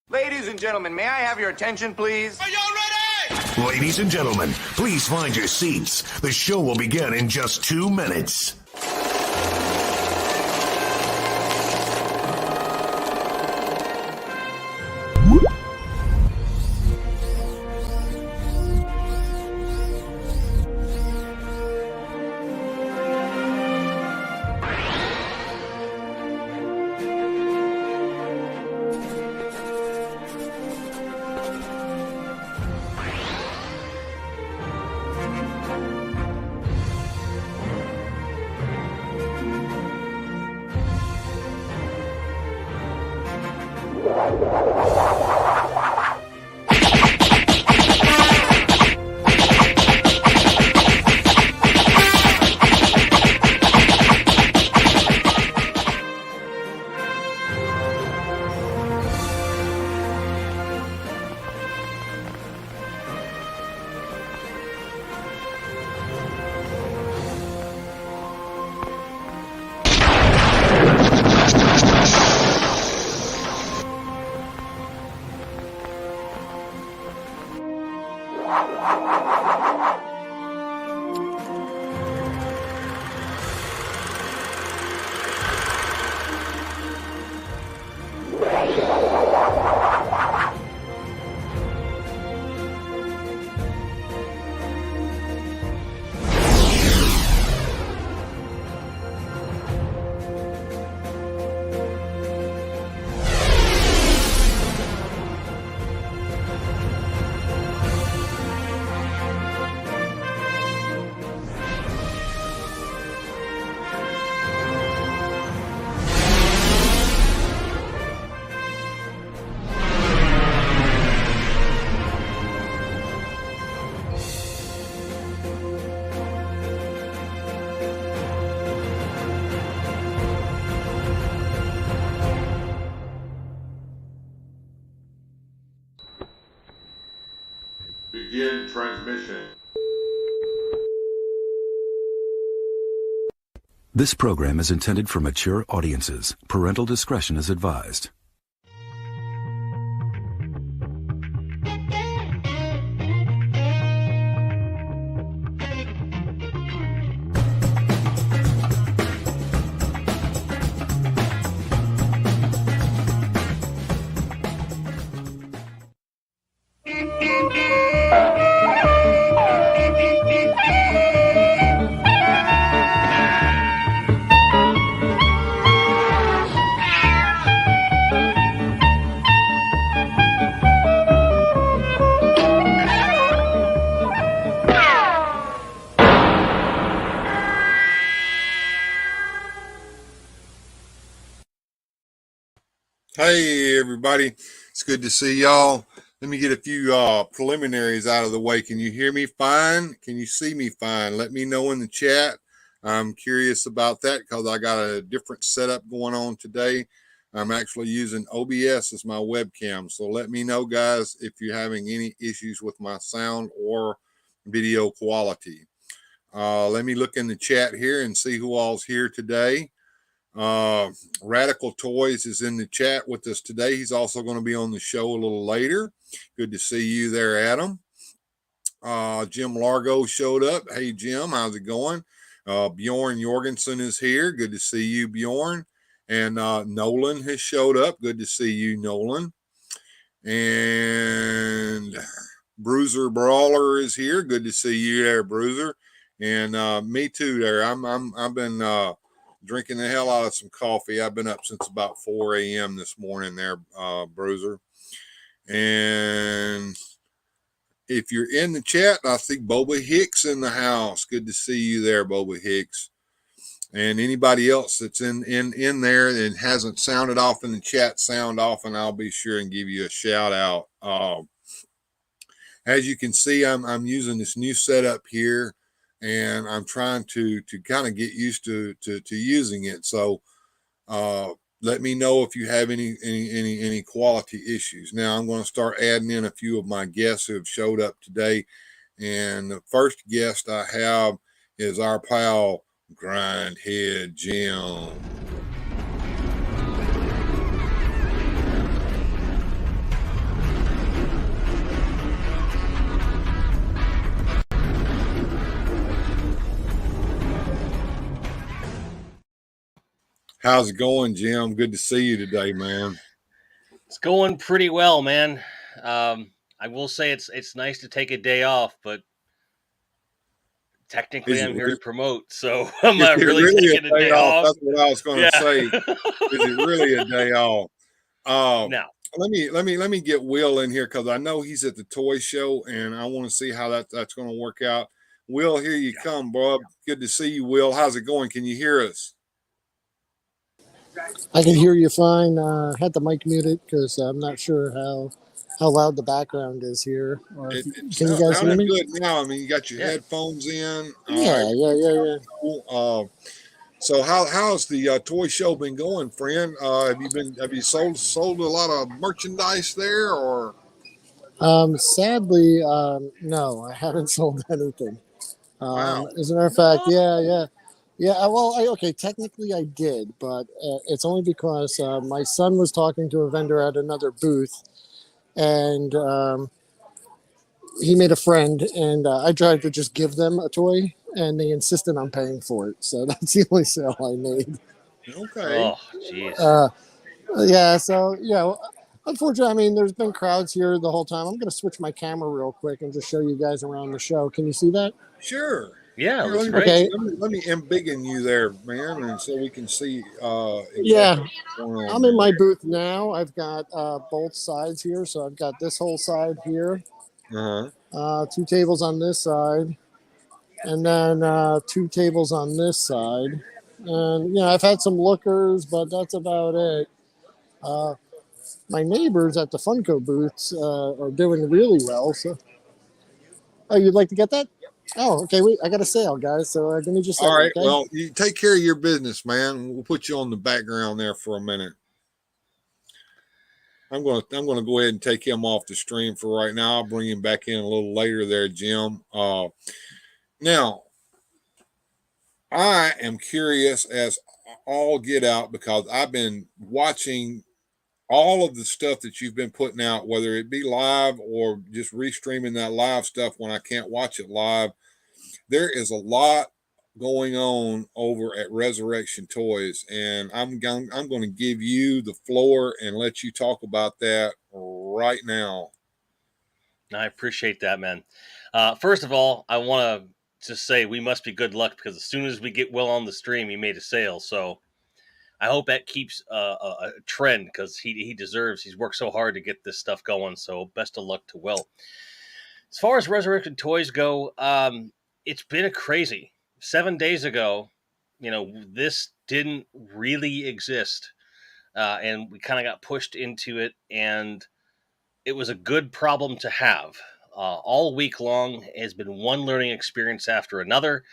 Ladies and gentlemen, may I have your attention, please? Are y'all ready? Ladies and gentlemen, please find your seats. The show will begin in just 2 minutes. Begin transmission. This program is intended for mature audiences. Parental discretion is advised. Hey everybody, it's good to see y'all. Let me get a few preliminaries out of the way. Can you hear me fine? Can you see me fine? Let me know in the chat. I'm curious about that because I got a different setup going on today. I'm actually using OBS as my webcam. So let me know, guys, if you're having any issues with my sound or video quality. Let me look in the chat here and see who all's here today. Radical Toys is in the chat with us today. He's also going to be on the show a little later. Good to see you there, Adam. Jim Largo showed up. Hey, Jim, how's it going? Bjorn Jorgensen is here. Good to see you, Bjorn. And Nolan has showed up. Good to see you, Nolan. And Bruiser Brawler is here. Good to see you there, Bruiser. And me too there. I've been drinking the hell out of some coffee. I've been up since about 4 a.m. this morning there, Bruiser. And if you're in the chat, I see Boba Hicks in the house. Good to see you there, Boba Hicks. And anybody else that's in there and hasn't sounded off in the chat, sound off, and I'll be sure and give you a shout out. As you can see, I'm using this new setup here, and I'm trying to kind of get used to using it. So let me know if you have any quality issues. Now I'm going to start adding in a few of my guests who have showed up today. And the first guest I have is our pal Grindhead Jim. How's it going, Jim? Good to see you today, man. It's going pretty well, man. I will say it's nice to take a day off, but technically Is it I'm here to re- promote, so I'm is not it really really taking a a day day off? off. That's what I was going to Yeah. say. Is it really a day off? Uh, Now, let me get Will in here because I know he's at the toy show, and I want to see how that's going to work out. Will, here you come, bro. Good to see you, Will. How's it going? Can you hear us? I can hear you fine. Had the mic muted because I'm not sure how loud the background is here. Or if It can you guys hear sounded me? good now. I mean, you got your yeah. headphones in. Yeah, yeah, yeah, yeah. Cool. So how's the toy show been going, friend? Have you sold a lot of merchandise there, or Sadly, no, I haven't sold anything. wow? As a matter of fact, yeah, yeah, yeah. Well, okay, technically I did, but it's only because my son was talking to a vendor at another booth, and he made a friend, and I tried to just give them a toy, and they insisted on paying for it. So that's the only sale I made. Okay. Oh, jeez. Uh, yeah, so unfortunately, I mean, there's been crowds here the whole time. I'm going to switch my camera real quick and just show you guys around the show. Can you see that? Sure. Yeah, Here, looks great. Okay. let me embiggen you there, man, and so we can see exactly Yeah, what's going on I'm in there. my booth now. I've got both sides here, so I've got this whole side here, Uh-huh. two tables on this side, and then two tables on this side. And I've had some lookers, but that's about it. Uh, my neighbors at the Funko booths are doing really well. So, oh, you'd like to get that? Oh, okay. Wait, I got a sale, guys. So give me just a All second, right. okay? Well, you take care of your business, man. We'll put you on the background there for a minute. I'm gonna go ahead and take him off the stream for right now. I'll bring him back in a little later there, Jim. Now I am curious as all get out because I've been watching all of the stuff that you've been putting out, whether it be live or just restreaming that live stuff when I can't watch it live. There is a lot going on over at Resurrection Toys, and I'm going to give you the floor and let you talk about that right now. I appreciate that, man. First of all, I want to just say we must be good luck because as soon as we get Will on the stream, he made a sale. So I hope that keeps a trend because he deserves. He's worked so hard to get this stuff going. So best of luck to Will. As far as Resurrection Toys go, it's been a crazy 7 days ago. This didn't really exist, and we kind of got pushed into it, and it was a good problem to have. All week long has been one learning experience after another.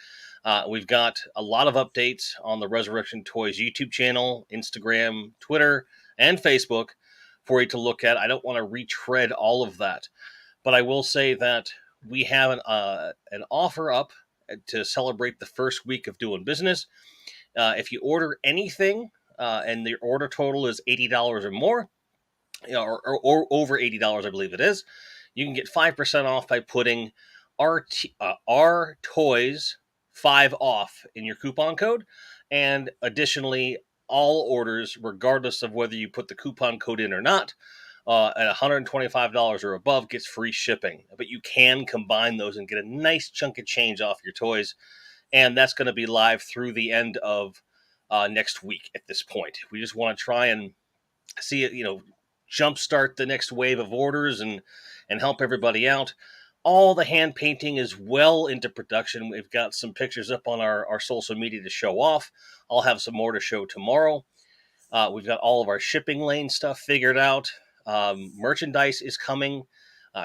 We've got a lot of updates on the Resurrection Toys YouTube channel, Instagram, Twitter, and Facebook for you to look at. I don't want to retread all of that, but I will say that we have an offer up to celebrate the first week of doing business. If you order anything and the order total is $80 or more, or over $80, I believe it is, you can get 5% off by putting our toys 5 off in your coupon code. And additionally, all orders, regardless of whether you put the coupon code in or not, at $125 or above gets free shipping. But you can combine those and get a nice chunk of change off your toys. And that's going to be live through the end of next week at this point. We just want to try and see it, jumpstart the next wave of orders and help everybody out. All the hand painting is well into production. We've got some pictures up on our social media to show off. I'll have some more to show tomorrow. We've got all of our shipping lane stuff figured out. Merchandise is coming,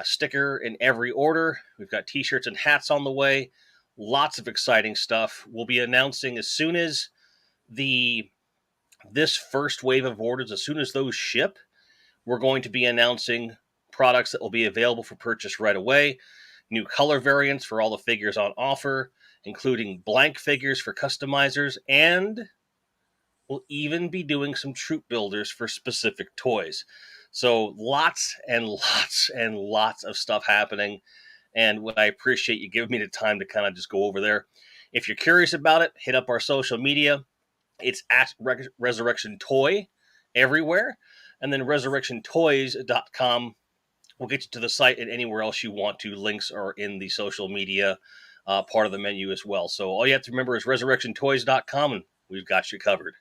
sticker in every order. We've got t-shirts and hats on the way. Lots of exciting stuff. We'll be announcing as soon as this first wave of orders, as soon as those ship, we're going to be announcing products that will be available for purchase right away. New color variants for all the figures on offer, including blank figures for customizers, and we'll even be doing some troop builders for specific toys. So lots and lots and lots of stuff happening. And I appreciate you giving me the time to kind of just go over there. If you're curious about it, hit up our social media. It's at Resurrection Toy everywhere. And then resurrectiontoys.com will get you to the site and anywhere else you want to. Links are in the social media part of the menu as well. So all you have to remember is resurrectiontoys.com, and we've got you covered.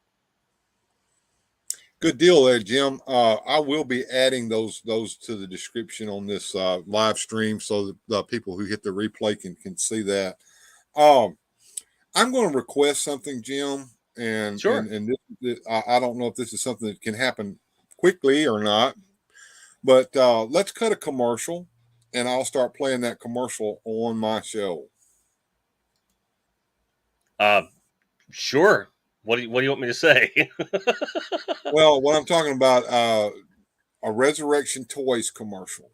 Good deal there, Jim. I will be adding those to the description on this live stream so that the people who hit the replay can see that. I'm going to request something, Jim, and Sure. and I don't know if this is something that can happen quickly or not, but let's cut a commercial, and I'll start playing that commercial on my show. Sure. What do you want me to say? Well, what I'm talking about, a Resurrection Toys commercial.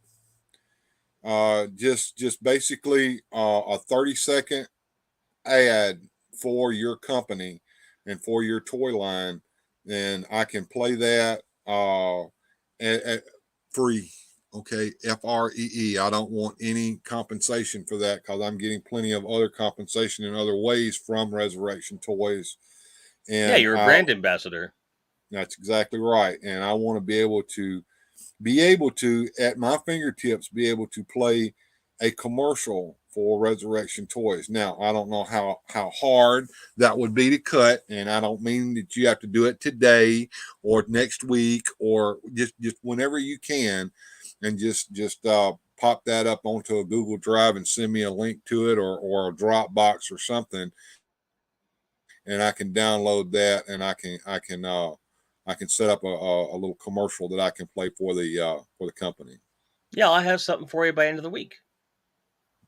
Just basically a 30-second ad for your company and for your toy line, and I can play that at free. Okay, FREE. I don't want any compensation for that because I'm getting plenty of other compensation in other ways from Resurrection Toys. And yeah, you're a brand ambassador. That's exactly right. And I want to be able to, at my fingertips, be able to play a commercial for Resurrection Toys. Now, I don't know how hard that would be to cut, and I don't mean that you have to do it today or next week or just whenever you can, and just pop that up onto a Google Drive and send me a link to it or a Dropbox or something, and I can download that, and I can set up a little commercial that I can play for the company. Yeah, I'll have something for you by end of the week.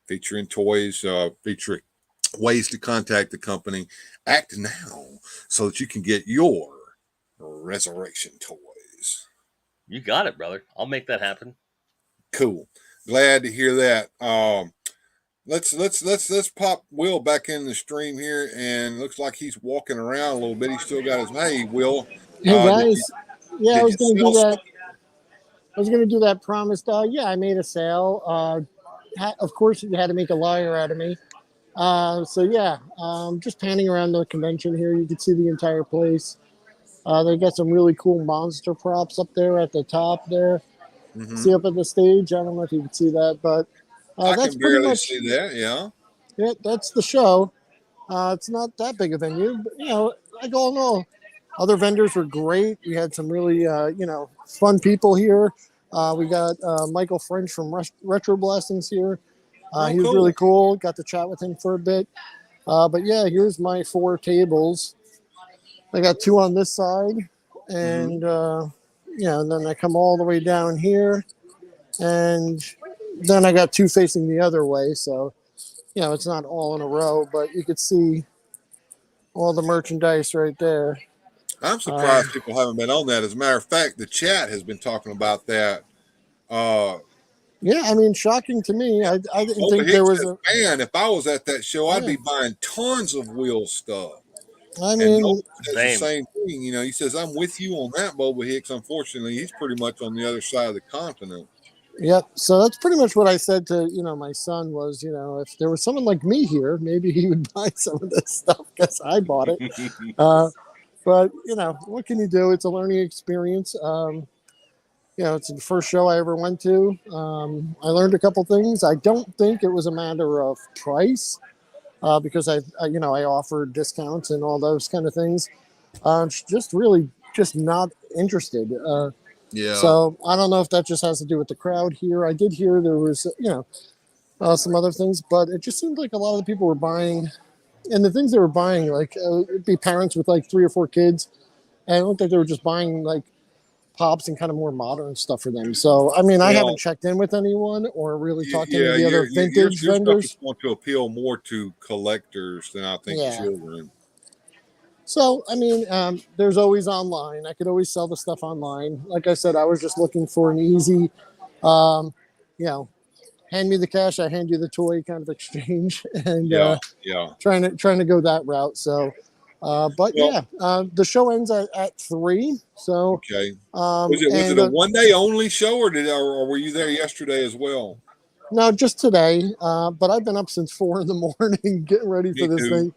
Featuring toys, featuring ways to contact the company. Act now so that you can get your Resurrection Toys. You got it, brother. I'll make that happen. Cool. Glad to hear that. Let's pop Will back in the stream here, and looks like he's walking around a little bit. He's still got his Will. Hey guys, I was going to do that. I was going to do that promised. Yeah, I made a sale. Of course, you had to make a liar out of me. So yeah, just panning around the convention here. You can see the entire place. They got some really cool monster props up there at the top there. Mm-hmm. See up at the stage. I don't know if you can see that, but I that's can pretty barely much see that. Yeah. Yeah, that's the show. It's not that big a venue, but like all in all, other vendors were great. We had some really fun people here. We got Michael French from Retro Blessings here. He was really cool. Got to chat with him for a bit. But yeah, here's my 4 tables. I got 2 on this side, and and then I come all the way down here, and then I got 2 facing the other way. So, it's not all in a row, but you could see all the merchandise right there. I'm surprised people haven't been on that. As a matter of fact, the chat has been talking about that. Yeah, I mean, shocking to me. I didn't think there was a man. If I was at that show, I'd be buying tons of Will stuff. I mean, it's the same thing. He says, I'm with you on that, Boba Hicks. Unfortunately, he's pretty much on the other side of the continent. Yep. So that's pretty much what I said to, my son was, if there was someone like me here, maybe he would buy some of this stuff because I bought it. But, what can you do? It's a learning experience. It's the first show I ever went to. I learned a couple things. I don't think it was a matter of price because I offered discounts and all those kind of things. Just not interested. Yeah. So I don't know if that just has to do with the crowd here. I did hear there was, some other things, but it just seemed like a lot of the people were buying, and the things they were buying, like it'd be parents with like 3 or 4 kids, and it looked like they were just buying like pops and kind of more modern stuff for them. So I mean, I haven't checked in with anyone or really talked to any of the other vintage vendors. Stuff is going to appeal more to collectors than I think children. So, I mean, there's always online. I could always sell the stuff online. Like I said, I was just looking for an easy, hand me the cash, I hand you the toy kind of exchange, and trying to go that route. So, the show ends at 3. So, okay. Was it a one-day only show, or were you there yesterday as well? No, just today. But I've been up since 4 in the morning getting ready for this thing.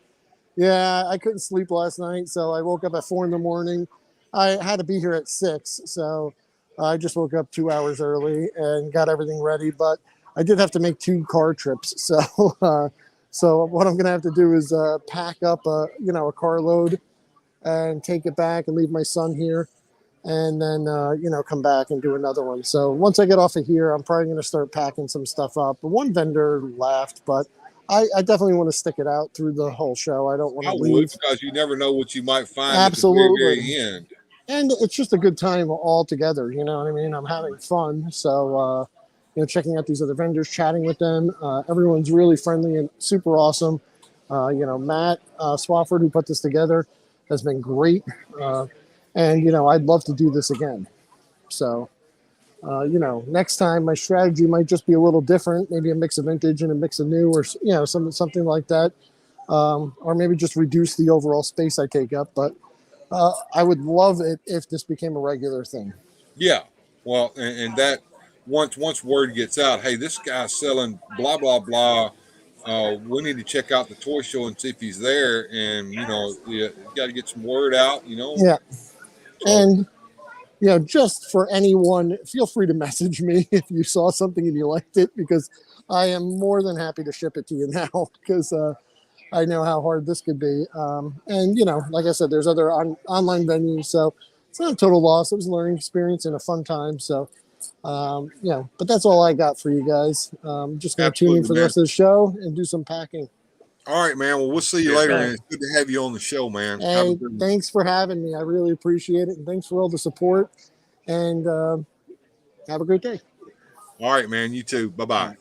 Yeah, I couldn't sleep last night, so I woke up at 4 in the morning. I had to be here at 6, so I just woke up 2 hours early and got everything ready. But I did have to make 2 car trips, so so what I'm gonna have to do is pack up a carload and take it back and leave my son here, and then come back and do another one. So once I get off of here, I'm probably gonna start packing some stuff up. One vendor left, but I definitely want to stick it out through the whole show. I don't want I to would, leave. because you never know what you might find at the very, Absolutely. very end. And it's just a good time all together. You know what I mean? I'm having fun. So, checking out these other vendors, chatting with them. Everyone's really friendly and super awesome. Matt Swafford, who put this together, has been great. And I'd love to do this again. So, next time my strategy might just be a little different, maybe a mix of vintage and a mix of new, or something like that, or maybe just reduce the overall space I take up. But I would love it if this became a regular thing. Yeah. Well, and that once word gets out, hey, this guy's selling blah blah blah. We need to check out the toy show and see if he's there. And you got to get some word out. Yeah, So and just for anyone, feel free to message me if you saw something and you liked it, because I am more than happy to ship it to you now, because I know how hard this could be. And like I said, there's other online venues, so it's not a total loss. It was a learning experience and a fun time. So, but that's all I got for you guys. Just going to tune in absolutely, for the man. rest of the show and do some packing. All right, man. Well, we'll see you Cheers, later, man. and it's good to have you on the show, man. Have a Hey, good one. thanks for having me. I really appreciate it. And thanks for all the support. And have a great day. All right, man. You too. Bye bye.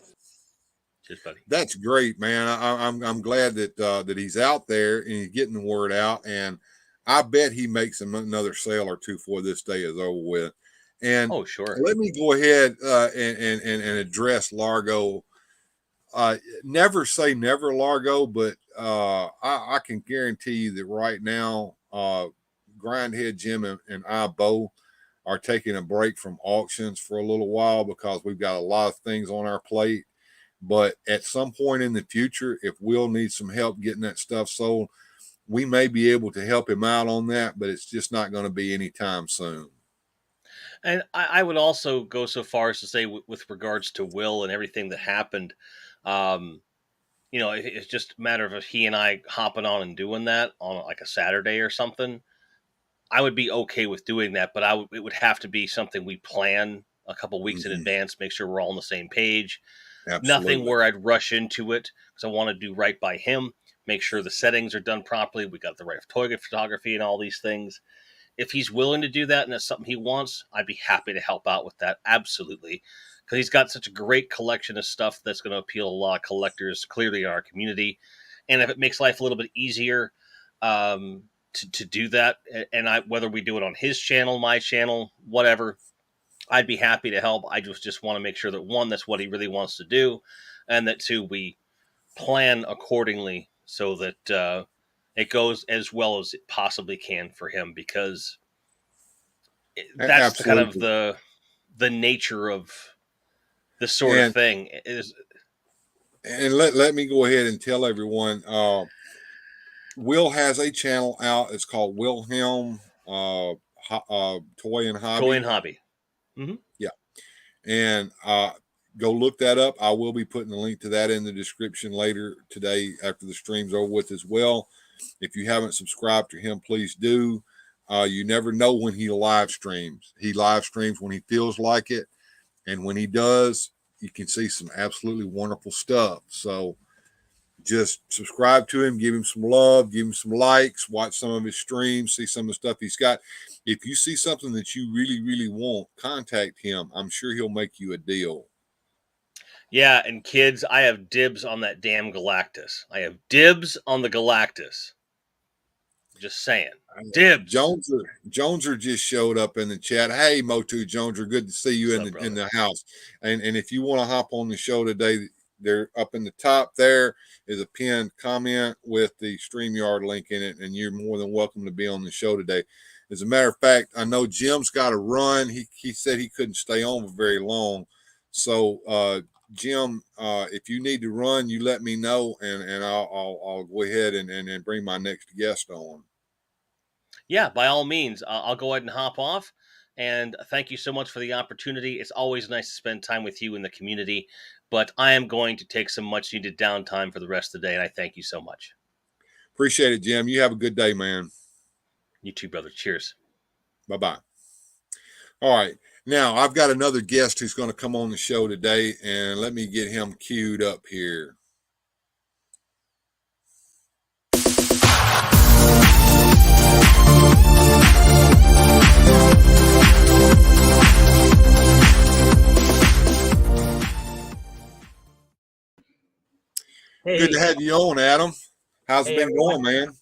Cheers, buddy. That's great, man. I'm glad that he's out there and he's getting the word out, and I bet he makes another sale or two before this day is over with. And Oh, sure. let me go ahead and address Largo. Never say never, Largo, but I can guarantee you that right now, Grindhead Jim and I both are taking a break from auctions for a little while because we've got a lot of things on our plate. But at some point in the future, if Will needs some help getting that stuff sold, we may be able to help him out on that, but it's just not going to be anytime soon. And I would also go so far as to say, with regards to Will and everything that happened, um, it's just a matter of he and I hopping on and doing that on like a Saturday or something. I would be okay with doing that, but it would have to be something we plan a couple weeks in advance, make sure we're all on the same page. Absolutely. Nothing where I'd rush into it because I want to do right by him, make sure the settings are done properly. We got the right toy photography and all these things. If he's willing to do that and that's something he wants, I'd be happy to help out with that. Absolutely. Because he's got such a great collection of stuff that's going to appeal to a lot of collectors, clearly in our community. And if it makes life a little bit easier to do that, and whether we do it on his channel, my channel, whatever, I'd be happy to help. I just want to make sure that, one, that's what he really wants to do, and that, two, we plan accordingly so that it goes as well as it possibly can for him, because that's kind of the nature of this sort of thing. And let me go ahead and tell everyone, Will has a channel out. It's called Wilhelm Toy and Hobby. Toy and Hobby. Mm-hmm. Yeah. And go look that up. I will be putting a link to that in the description later today after the stream's over with as well. If you haven't subscribed to him, please do. You never know when he live streams. He live streams when he feels like it. And when he does, you can see some absolutely wonderful stuff. So just subscribe to him, give him some love, give him some likes, watch some of his streams, see some of the stuff he's got. If you see something that you really, really want, contact him. I'm sure he'll make you a deal. Yeah, and kids, I have dibs on that damn Galactus. I have dibs on the Galactus. Just saying. Dibs. Joneser just showed up in the chat. Hey, Motu Joneser, good to see you in the house. And if you want to hop on the show today, they're up in the top. There is a pinned comment with the StreamYard link in it, and you're more than welcome to be on the show today. As a matter of fact, I know Jim's got to run. He said he couldn't stay on for very long. So Jim, if you need to run, you let me know, and I'll go ahead and bring my next guest on. Yeah, by all means, I'll go ahead and hop off. And thank you so much for the opportunity. It's always nice to spend time with you in the community. But I am going to take some much needed downtime for the rest of the day. And I thank you so much. Appreciate it, Jim. You have a good day, man. You too, brother. Cheers. Bye-bye. All right. Now, I've got another guest who's going to come on the show today, and let me get him queued up here. Hey, Good to have you on, Adam. How's it hey, been everyone. going, man?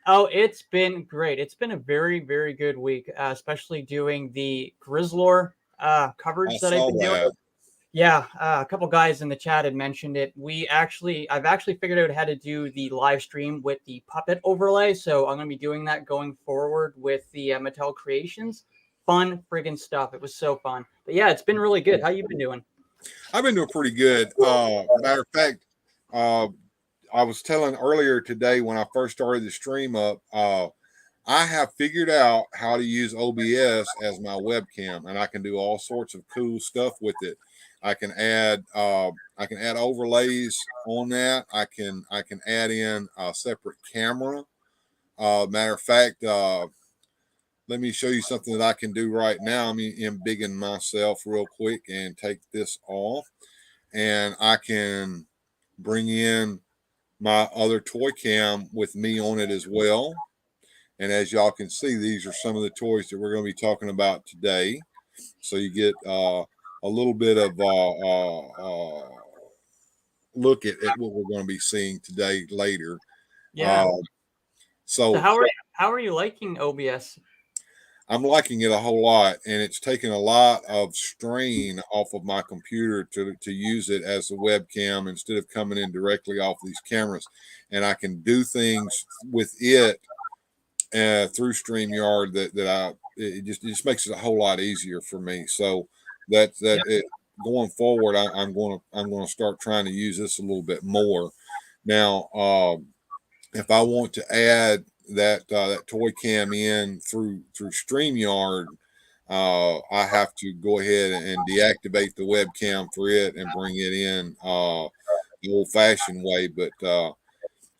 Oh, it's been great. It's been a very, very good week, especially doing the Grizzlor I coverage that I've saw been doing. that. Yeah, a couple guys in the chat had mentioned it. I've actually figured out how to do the live stream with the puppet overlay, so I'm going to be doing that going forward with the Mattel Creations. Fun friggin' stuff. It was so fun. But yeah, it's been really good. How you been doing? I've been doing pretty good. Matter of fact, I was telling earlier today when I first started the stream up, I have figured out how to use OBS as my webcam, and I can do all sorts of cool stuff with it. I can add overlays on that. I can add in a separate camera. Matter of fact, let me show you something that I can do right now. I'm embiggen myself real quick and take this off, and I can bring in my other toy cam with me on it as well. And as y'all can see, these are some of the toys that we're going to be talking about today. So you get a little bit of look at what we're going to be seeing today later. Yeah. So So how are you liking OBS? I'm liking it a whole lot, and it's taken a lot of strain off of my computer to use it as a webcam instead of coming in directly off these cameras. And I can do things with it through StreamYard it just makes it a whole lot easier for me. So going forward, I'm going to start trying to use this a little bit more. Now, if I want to add that toy cam in through StreamYard, I have to go ahead and deactivate the webcam for it and bring it in the old-fashioned way. But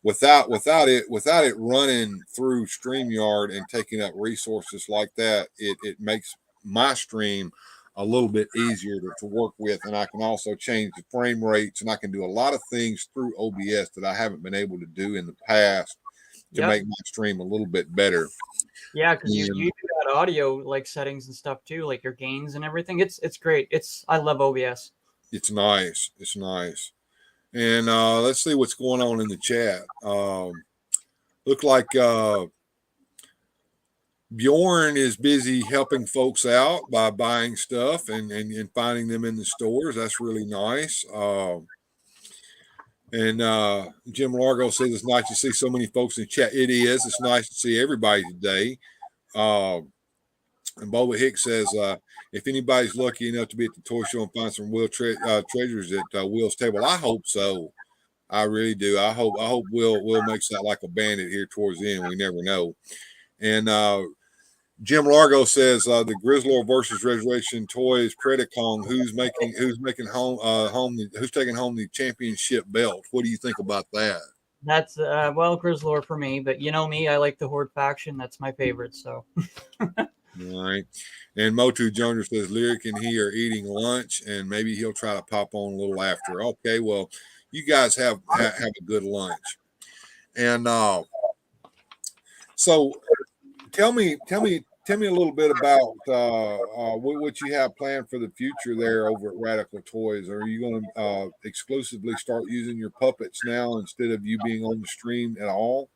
without it running through StreamYard and taking up resources like that, it makes my stream a little bit easier to work with, and I can also change the frame rates, and I can do a lot of things through OBS that I haven't been able to do in the past to make my stream a little bit better. Yeah, because you do that audio like settings and stuff too, like your gains and everything. It's great. I love OBS. It's nice. It's nice. And let's see what's going on in the chat. Look like Bjorn is busy helping folks out by buying stuff and finding them in the stores. That's really nice. And Jim Largo says it's nice to see so many folks in the chat. It is. It's nice to see everybody today. And Boba Hicks says, if anybody's lucky enough to be at the toy show and find some Will treasures at Will's table, I hope so. I really do. I hope Will makes that like a bandit here towards the end. We never know. And Jim Largo says the Grizzlor versus Resurrection Toys Predacon. Who's taking home the championship belt? What do you think about that? That's Grizzlor for me, but you know me, I like the Horde faction. That's my favorite. So. All right. And Motu Jones says Lyric and he are eating lunch, and maybe he'll try to pop on a little after. Okay, well, you guys have a good lunch. And so tell me a little bit about what you have planned for the future there over at Radical Toys. Are you going to exclusively start using your puppets now instead of you being on the stream at all?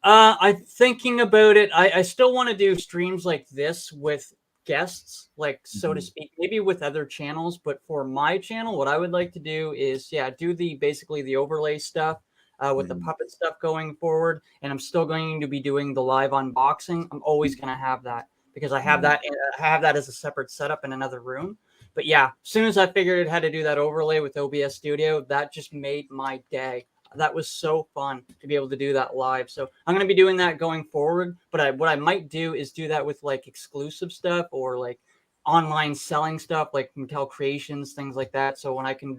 I'm thinking about it. I still want to do streams like this with guests, like so to speak, maybe with other channels. But for my channel, what I would like to do is, do basically the overlay stuff with the puppet stuff going forward. And I'm still going to be doing the live unboxing. I'm always going to have that because I have that as a separate setup in another room. But yeah, as soon as I figured out how to do that overlay with OBS Studio, that just made my day. That was so fun to be able to do that live. So I'm going to be doing that going forward. But what I might do is do that with like exclusive stuff or like online selling stuff like Mattel Creations, things like that. So when I can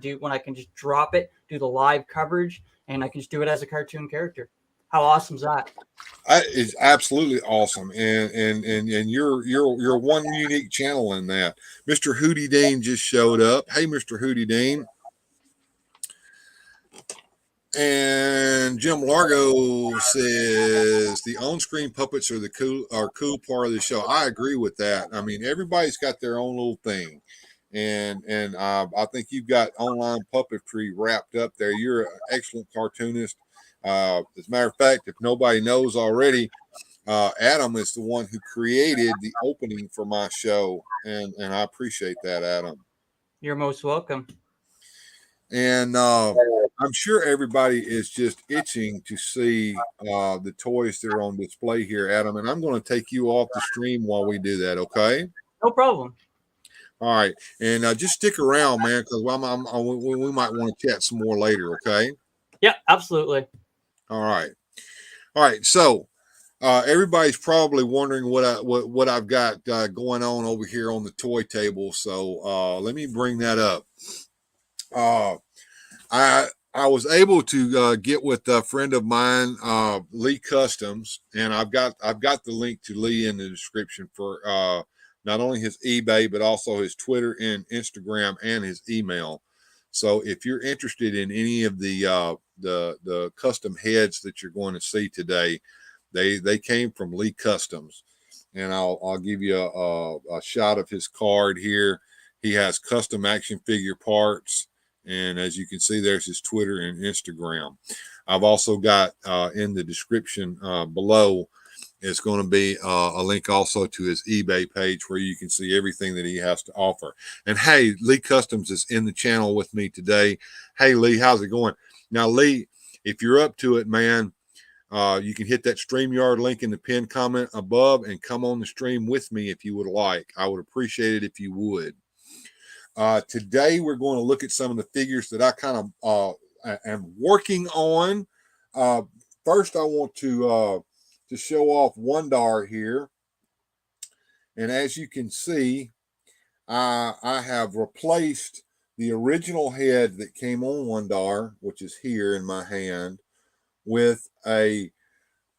just drop it, do the live coverage, and I can just do it as a cartoon character. How awesome is that? It's absolutely awesome, and you're one unique channel in that. Mr. Hootie Dean just showed up. Hey, Mr. Hootie Dean. And Jim Largo says the on-screen puppets are cool part of the show. I agree with that. I mean, everybody's got their own little thing, and I think you've got online puppetry wrapped up there. You're an excellent cartoonist. As a matter of fact, if nobody knows already, Adam is the one who created the opening for my show, and I appreciate that, Adam. You're most welcome. And I'm sure everybody is just itching to see the toys that are on display here, Adam. And I'm going to take you off the stream while we do that, okay? No problem. All right. And just stick around, man, because we might want to chat some more later, okay? Yeah, absolutely. All right. All right. So everybody's probably wondering what I've got going on over here on the toy table. So let me bring that up. I was able to get with a friend of mine, Lee Customs, and I've got the link to Lee in the description for not only his eBay but also his Twitter and Instagram and his email. So if you're interested in any of the custom heads that you're going to see today, they came from Lee Customs, and I'll give you a shot of his card here. He has custom action figure parts. And as you can see, there's his Twitter and Instagram. I've also got in the description below, it's going to be a link also to his eBay page where you can see everything that he has to offer. And hey, Lee Customs is in the channel with me today. Hey, Lee, how's it going? Now, Lee, if you're up to it, man, you can hit that StreamYard link in the pinned comment above and come on the stream with me if you would like. I would appreciate it if you would. Today, we're going to look at some of the figures that I kind of am working on. First, I want to show off Wondar here. And as you can see, I have replaced the original head that came on Wondar, which is here in my hand, with a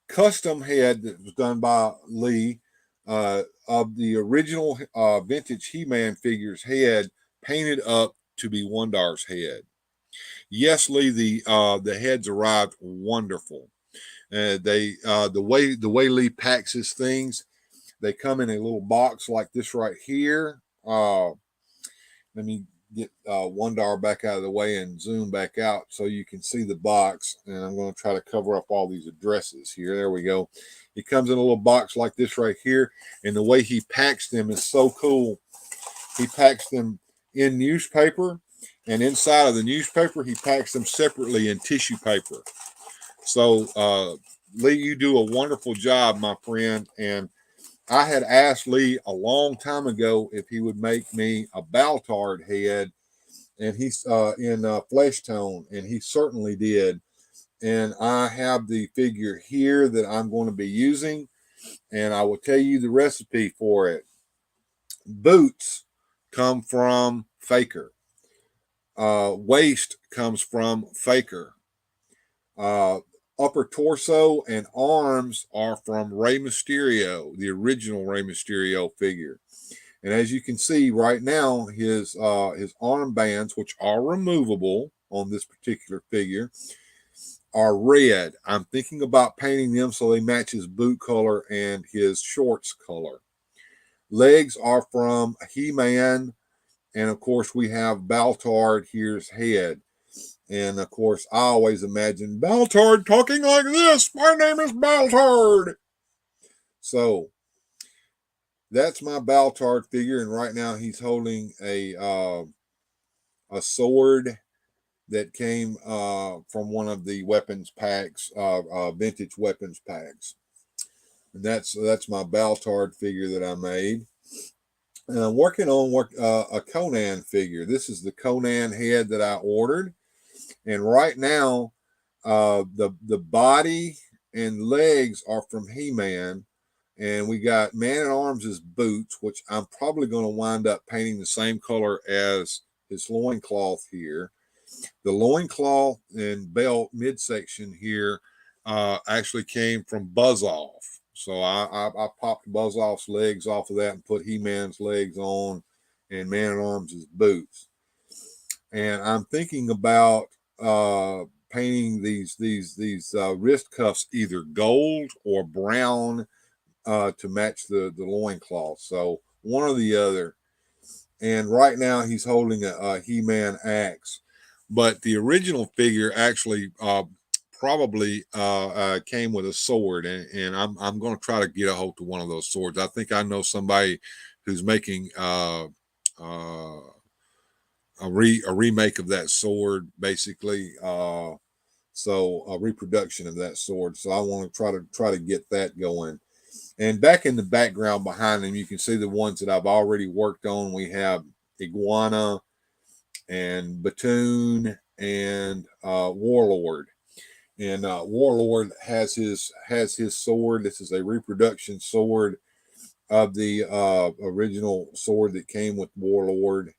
custom head that was done by Lee of the original vintage He-Man figures head, painted up to be Wondar's head. Yes, Lee, the heads arrived wonderful. The way Lee packs his things, they come in a little box like this right here. Let me get Wondar back out of the way and zoom back out so you can see the box. And I'm going to try to cover up all these addresses here. There we go. He comes in a little box like this right here, and the way he packs them is so cool. He packs them in newspaper, and inside of the newspaper, he packs them separately in tissue paper. So, Lee, you do a wonderful job, my friend. And I had asked Lee a long time ago if he would make me a Baltard head, and he's in flesh tone, and he certainly did. And I have the figure here that I'm going to be using, and I will tell you the recipe for it. Boots come from Faker. Waist comes from Faker. Upper torso and arms are from Rey Mysterio, the original Rey Mysterio figure. And as you can see right now, his arm bands, which are removable on this particular figure, are red. I'm thinking about painting them so they match his boot color and his shorts color. Legs are from He-Man, and of course we have Baltard. Here's head. And of course, I always imagine Baltard talking like this. My name is Baltard. So that's my Baltard figure, and right now he's holding a sword that came from one of the weapons packs, vintage weapons packs. And that's my Baltard figure that I made. And I'm working on a Conan figure. This is the Conan head that I ordered. And right now, the body and legs are from He-Man. And we got Man-at-Arms' boots, which I'm probably going to wind up painting the same color as his loincloth here. The loincloth and belt midsection here actually came from Buzz-Off. So I popped Buzz-Off's legs off of that and put He-Man's legs on and Man-at-Arms' boots. And I'm thinking about painting these wrist cuffs either gold or brown to match the loincloth. So one or the other. And right now he's holding a He-Man axe. But the original figure actually probably came with a sword, and I'm going to try to get a hold to one of those swords. I think I know somebody who's making a remake of that sword, basically. So a reproduction of that sword. So I want to try to get that going. And back in the background behind them, you can see the ones that I've already worked on. We have Iguana and Batoon and Warlord. And Warlord has his sword. This is a reproduction sword of the original sword that came with Warlord.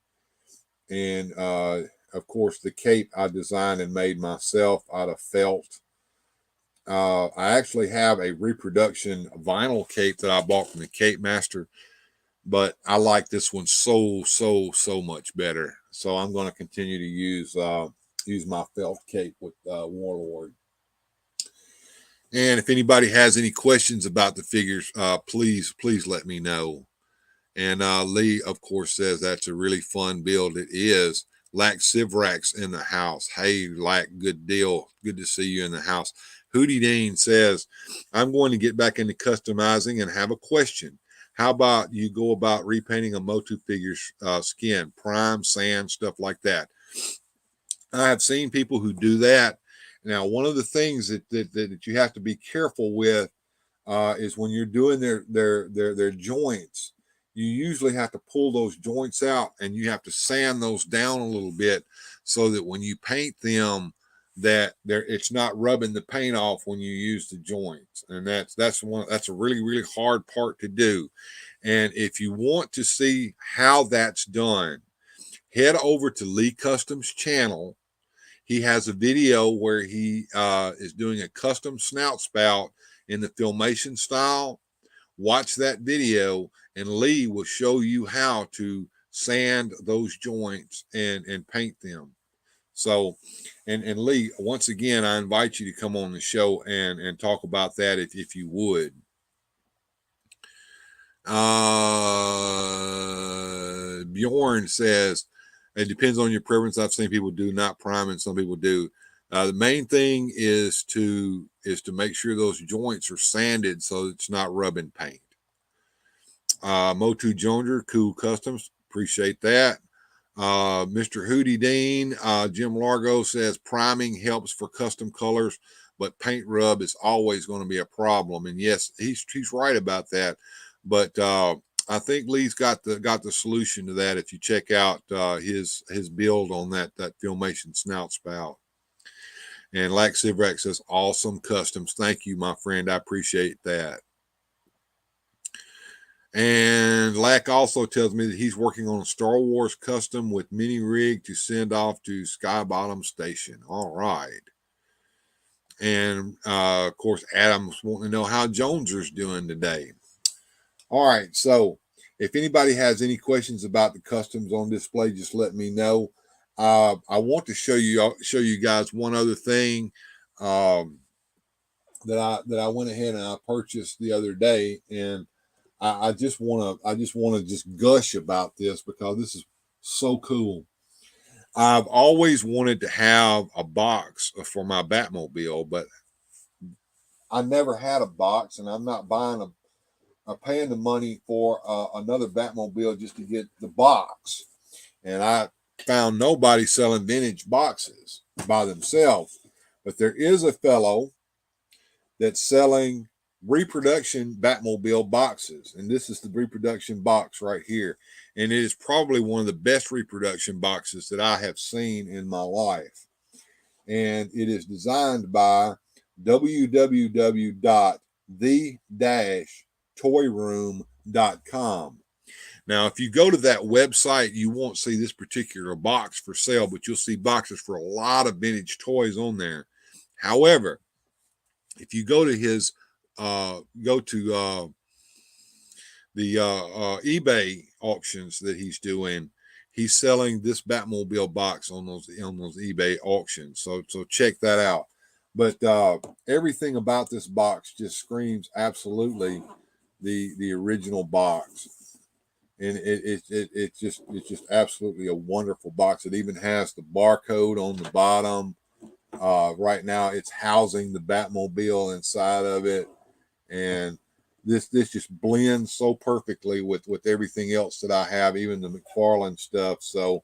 And of course, the cape I designed and made myself out of felt. I actually have a reproduction vinyl cape that I bought from the Cape Master, but I like this one so much better. So I'm going to continue to use my felt cape with Warlord. And if anybody has any questions about the figures, please let me know. And Lee, of course, says that's a really fun build. It is. Lack Sivrax in the house. Hey, Lack, good deal. Good to see you in the house. Hootie Dean says, I'm going to get back into customizing and have a question. How about you go about repainting a Motu figure's skin, prime, sand, stuff like that? I have seen people who do that. Now, one of the things that you have to be careful with is when you're doing their joints, you usually have to pull those joints out and you have to sand those down a little bit so that when you paint them, that it's not rubbing the paint off when you use the joints. And that's a really hard part to do. And if you want to see how that's done, head over to Lee Customs channel. He has a video where he is doing a custom snout spout in the Filmation style. Watch that video and Lee will show you how to sand those joints and paint them. So, and Lee, once again, I invite you to come on the show and talk about that if you would. Bjorn says, it depends on your preference. I've seen people do not prime and some people do. The main thing is to make sure those joints are sanded so it's not rubbing paint. Motu Joner, Cool Customs, appreciate that. Mr. Hootie Dean, Jim Largo says priming helps for custom colors, but paint rub is always going to be a problem. And yes, he's right about that. But I think Lee's got the solution to that if you check out his build on that Filmation snout spout. And Lax Sivrak says, awesome customs. Thank you, my friend. I appreciate that. And Lack also tells me that he's working on a Star Wars custom with mini rig to send off to Sky Bottom Station. All right. And of course, Adam's wanting to know how Joneser's doing today. All right. So if anybody has any questions about the customs on display, just let me know. I want to show you guys one other thing that I went ahead and I purchased the other day, and I just want to just gush about this because this is so cool. I've always wanted to have a box for my Batmobile, but I never had a box, and I'm not paying the money for another Batmobile just to get the box. And I found nobody selling vintage boxes by themselves, but there is a fellow that's selling reproduction Batmobile boxes. And this is the reproduction box right here. And it is probably one of the best reproduction boxes that I have seen in my life. And it is designed by www.the-toyroom.com. Now, if you go to that website, you won't see this particular box for sale, but you'll see boxes for a lot of vintage toys on there. However, if you go to his the eBay auctions that he's doing, he's selling this Batmobile box on those eBay auctions. So check that out. But everything about this box just screams absolutely the original box. And it's just absolutely a wonderful box. It even has the barcode on the bottom. Right now it's housing the Batmobile inside of it. And this just blends so perfectly with everything else that I have, even the McFarlane stuff. So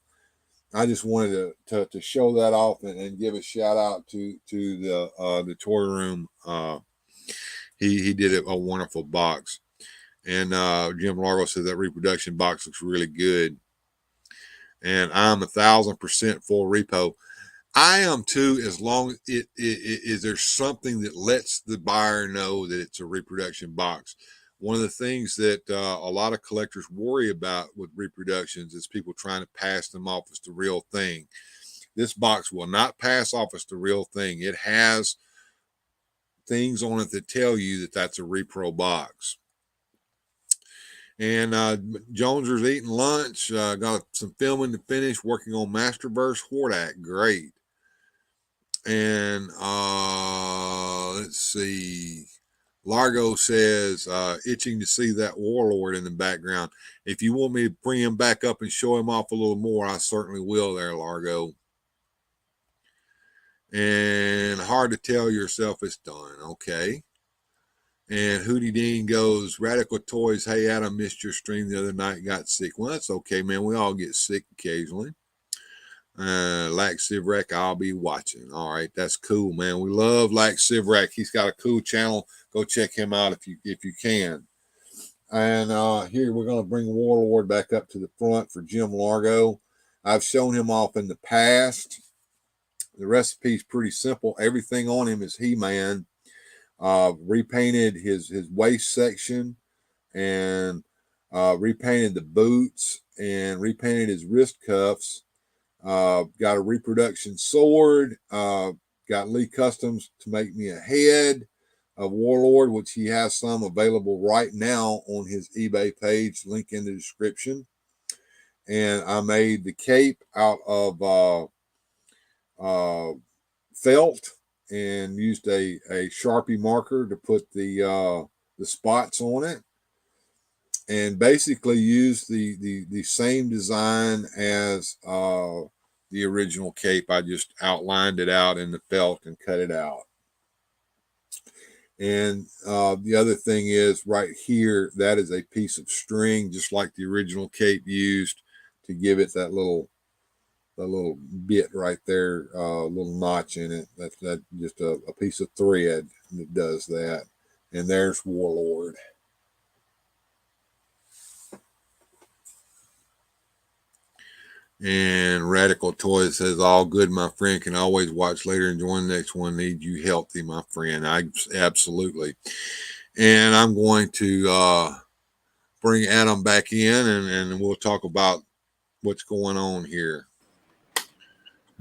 I just wanted to show that off and give a shout out to the toy room. He did a wonderful box. And Jim Largo said that reproduction box looks really good. And I'm 1,000% full repo. I am too, as long as it is there's something that lets the buyer know that it's a reproduction box. One of the things that a lot of collectors worry about with reproductions is people trying to pass them off as the real thing. This box will not pass off as the real thing. It has things on it that tell you that that's a repro box. And Joneser's eating lunch. Got some filming to finish, working on Masterverse Hordak. Great. And let's see. Largo says, itching to see that Warlord in the background. If you want me to bring him back up and show him off a little more, I certainly will there, Largo. And hard to tell yourself it's done. Okay. And Hootie Dean goes, Radical Toys, hey, Adam, missed your stream the other night, got sick. Well, that's okay, man. We all get sick occasionally. Lax Sivrak, I'll be watching. All right, that's cool, man. We love Lax Sivrak. He's got a cool channel. Go check him out if you can. And here we're going to bring Warlord back up to the front for Jim Largo. I've shown him off in the past. The recipe's pretty simple. Everything on him is He-Man. Repainted his waist section and repainted the boots and repainted his wrist cuffs. Got a reproduction sword. Got Lee Customs to make me a head of Warlord, which he has some available right now on his eBay page. Link in the description. And I made the cape out of felt and used a Sharpie marker to put the spots on it, and basically used the same design as the original cape. I just outlined it out in the felt and cut it out. And the other thing is right here, that is a piece of string, just like the original cape used, to give it that little bit right there, little notch in it. That's just a piece of thread that does that. And there's Warlord. And Radical Toys says, all good, my friend. Can always watch later and join the next one. Need you healthy, my friend. Absolutely. And I'm going to bring Adam back in and we'll talk about what's going on here.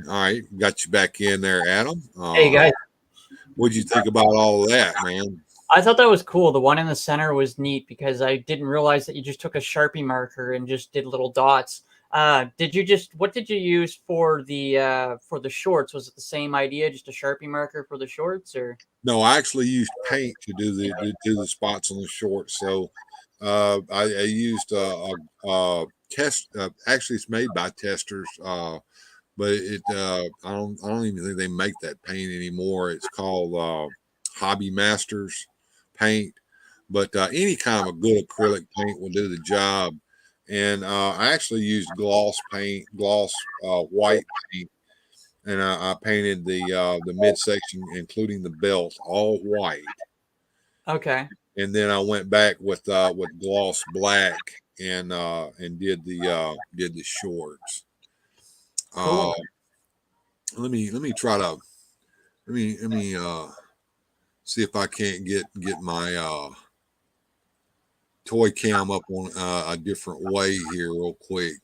All right, got you back in there, Adam. Hey guys, what'd you think about all of that, man? I thought that was cool. The one in the center was neat because I didn't realize that you just took a Sharpie marker and just did little dots. What did you use for the shorts? Was it the same idea, just a Sharpie marker for the shorts, or? No, I actually used paint to do the spots on the shorts. So I used a test. Actually, it's made by Testers. But I don't even think they make that paint anymore. It's called Hobby Masters paint. But any kind of a good acrylic paint will do the job. And I actually used gloss white paint, and I painted the midsection, including the belt, all white. Okay. and then I went back with gloss black and did the shorts. Cool. Let me try to let me see if I can't get my toy cam up on a different way here real quick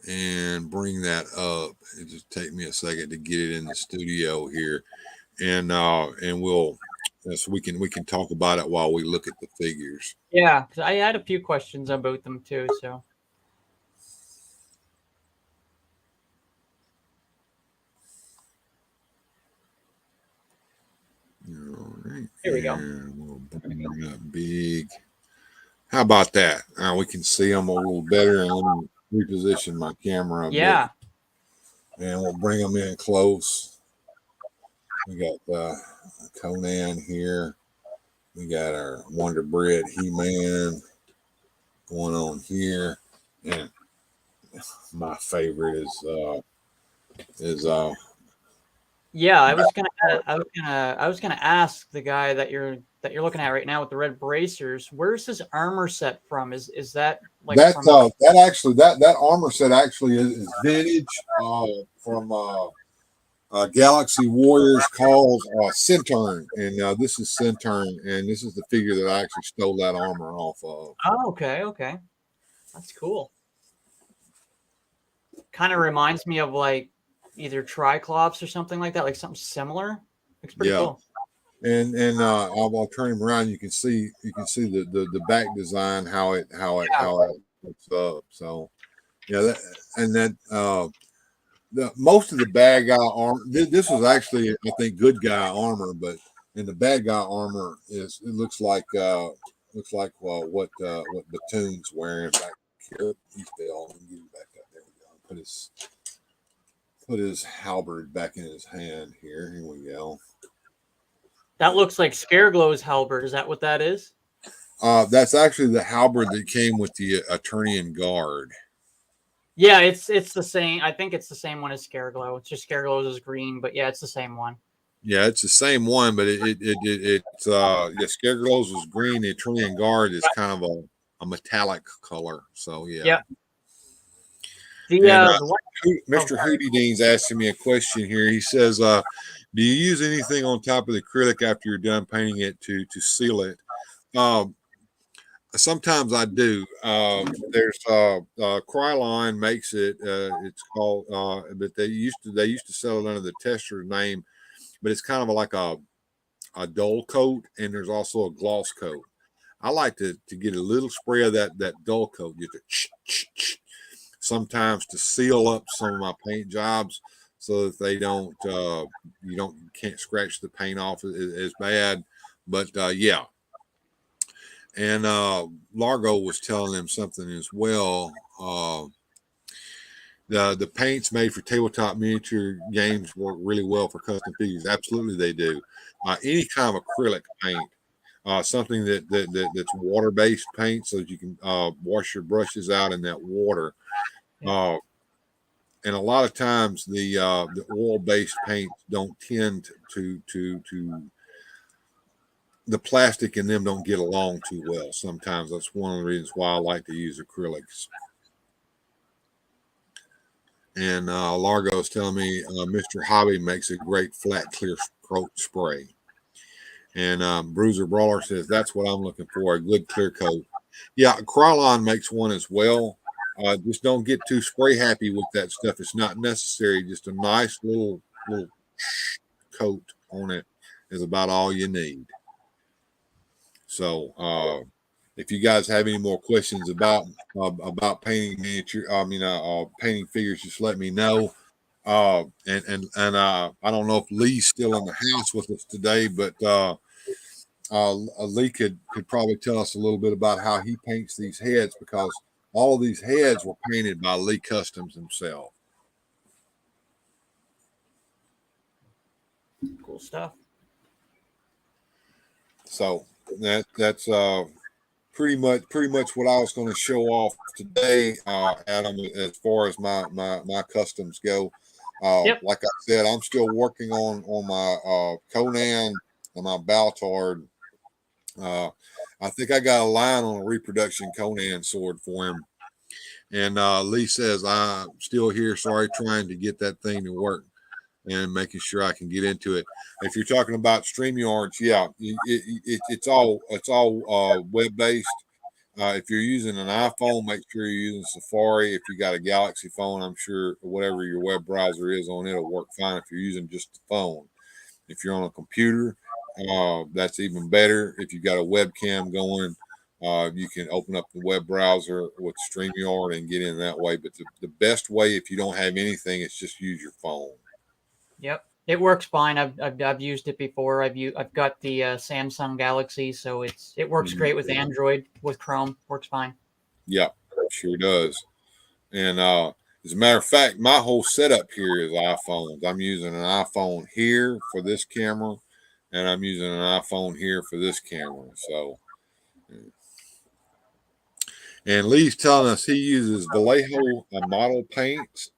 and bring that up. It just take me a second to get it in the studio here, and we'll so we can talk about it while we look at the figures. Yeah, because I had a few questions about them too. So All right, here we go. and we'll bring them up big. How about that? Now we can see them a little better, and let me reposition my camera a Yeah. bit, and we'll bring them in close. We got Conan here. We got our Wonder Bread He-Man going on here, and my favorite is Yeah, I was gonna ask the guy that you're looking at right now with the red bracers. Where's his armor set from? Is that like that from? that actually that armor set actually is vintage from Galaxy Warriors called Centurn, and this is Centurn, and this is the figure that I actually stole that armor off of. Oh, okay, that's cool. Kind of reminds me of like either Triclops or something like that, like something similar. Looks pretty Yeah. cool. And I'll turn him around. You can see the back design how it looks up. So yeah, the most of the bad guy armor. This was actually I think good guy armor, but in the bad guy armor looks like what Batoon's wearing back here. He fell. Let me get him back up. There we go. Put his halberd back in his hand here. Here we go. That looks like Scareglow's halberd. Is that what that is? That's actually the halberd that came with the Eternian Guard. Yeah, it's the same. I think it's the same one as Scareglow. It's just Scareglow's is green, but yeah, it's the same one. Yeah, it's the same one, but it's Scareglow's was green. The Eternian Guard is kind of a metallic color. So yeah. Yeah. The one, Mr. Hootie Dean's asking me a question here. He says, "Do you use anything on top of the acrylic after you're done painting it to seal it?" Sometimes I do. There's Krylon makes it. It's called, but they used to sell it under the Tester's name, but it's kind of like a dull coat, and there's also a gloss coat. I like to get a little spray of that dull coat, just sometimes to seal up some of my paint jobs, so that they don't can't scratch the paint off as bad. But yeah. And Largo was telling them something as well. The paints made for tabletop miniature games work really well for custom figures. Absolutely, they do. Any kind of acrylic paint, something that's water-based paint, so that you can wash your brushes out in that water. And a lot of times the oil-based paints don't tend to the plastic in them don't get along too well. Sometimes that's one of the reasons why I like to use acrylics. And Largo is telling me Mr. Hobby makes a great flat clear coat spray. And Bruiser Brawler says that's what I'm looking for, a good clear coat. Yeah, Krylon makes one as well. Just don't get too spray happy with that stuff. It's not necessary. Just a nice little coat on it is about all you need. So if you guys have any more questions about painting painting figures, just let me know. And I don't know if Lee's still in the house with us today, but Lee could probably tell us a little bit about how he paints these heads, because all of these heads were painted by Lee Customs himself. cool stuff. So that's pretty much what I was going to show off today, Adam, as far as my customs go. Yep. Like I said, I'm still working on my Conan and my Baltard. I think I got a line on a reproduction Conan sword for him. And Lee says, I'm still here. Sorry, trying to get that thing to work and making sure I can get into it. If you're talking about StreamYards, yeah, it's all web based. If you're using an iPhone, make sure you're using Safari. If you got a Galaxy phone, I'm sure whatever your web browser is on it'll work fine if you're using just the phone. If you're on a computer, that's even better. If you got a webcam going, you can open up the web browser with StreamYard and get in that way. But the best way, if you don't have anything, is just use your phone. Yep. It works fine. I've used it before. I've got the Samsung Galaxy, so it works great with Android, with Chrome. Works fine. Yep, sure does. And as a matter of fact, my whole setup here is iPhones. I'm using an iPhone here for this camera, and I'm using an iPhone here for this camera. So, and Lee's telling us he uses Vallejo model paints,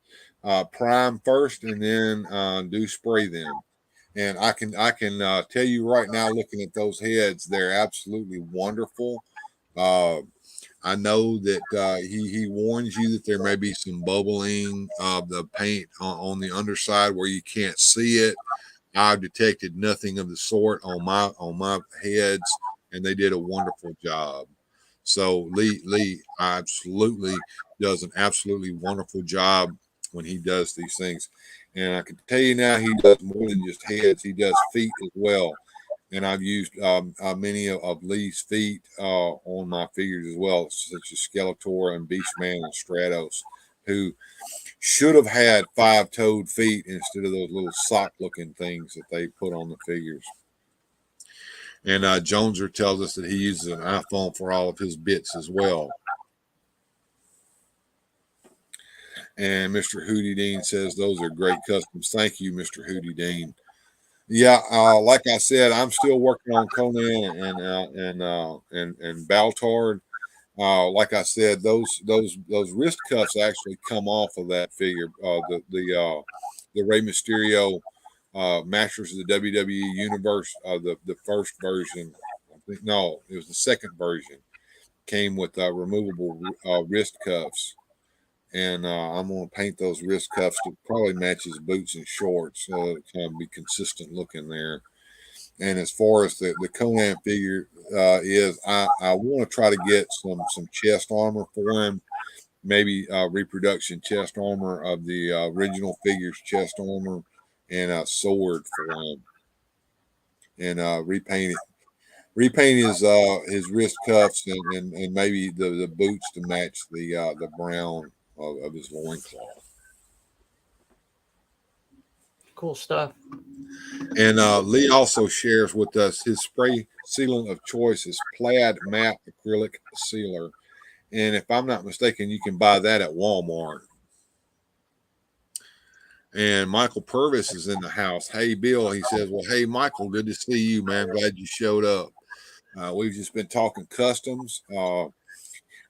prime first, and then do spray them. And I can tell you right now, looking at those heads, they're absolutely wonderful. I know that he warns you that there may be some bubbling of the paint on the underside where you can't see it. I've detected nothing of the sort on my heads, and they did a wonderful job. So Lee absolutely does an absolutely wonderful job when he does these things. And I can tell you now, he does more than just heads; he does feet as well. And I've used many of Lee's feet on my figures as well, such as Skeletor and Beastman and Stratos, who should have had 5-toed feet instead of those little sock-looking things that they put on the figures. And Joneser tells us that he uses an iPhone for all of his bits as well. And Mr. Hootie Dean says those are great customs. Thank you, Mr. Hootie Dean. Yeah, like I said, I'm still working on Conan and Baltard. Like I said, those wrist cuffs actually come off of that figure. The Rey Mysterio Masters of the WWE Universe, the first version. I think no, it was the second version. Came with removable wrist cuffs. And I'm going to paint those wrist cuffs to probably match his boots and shorts, so it kind of be consistent looking there. And as far as the Conan figure is, I want to try to get some chest armor for him, maybe reproduction chest armor of the original figure's chest armor, and a sword for him, and repaint his wrist cuffs and maybe the boots to match the brown of his loincloth. Cool stuff. And Lee also shares with us his spray sealant of choice is Plaid Matte Acrylic Sealer. And if I'm not mistaken, you can buy that at Walmart. And Michael Purvis is in the house. Hey, Bill, he says, well, hey, Michael, good to see you, man. Glad you showed up. We've just been talking customs.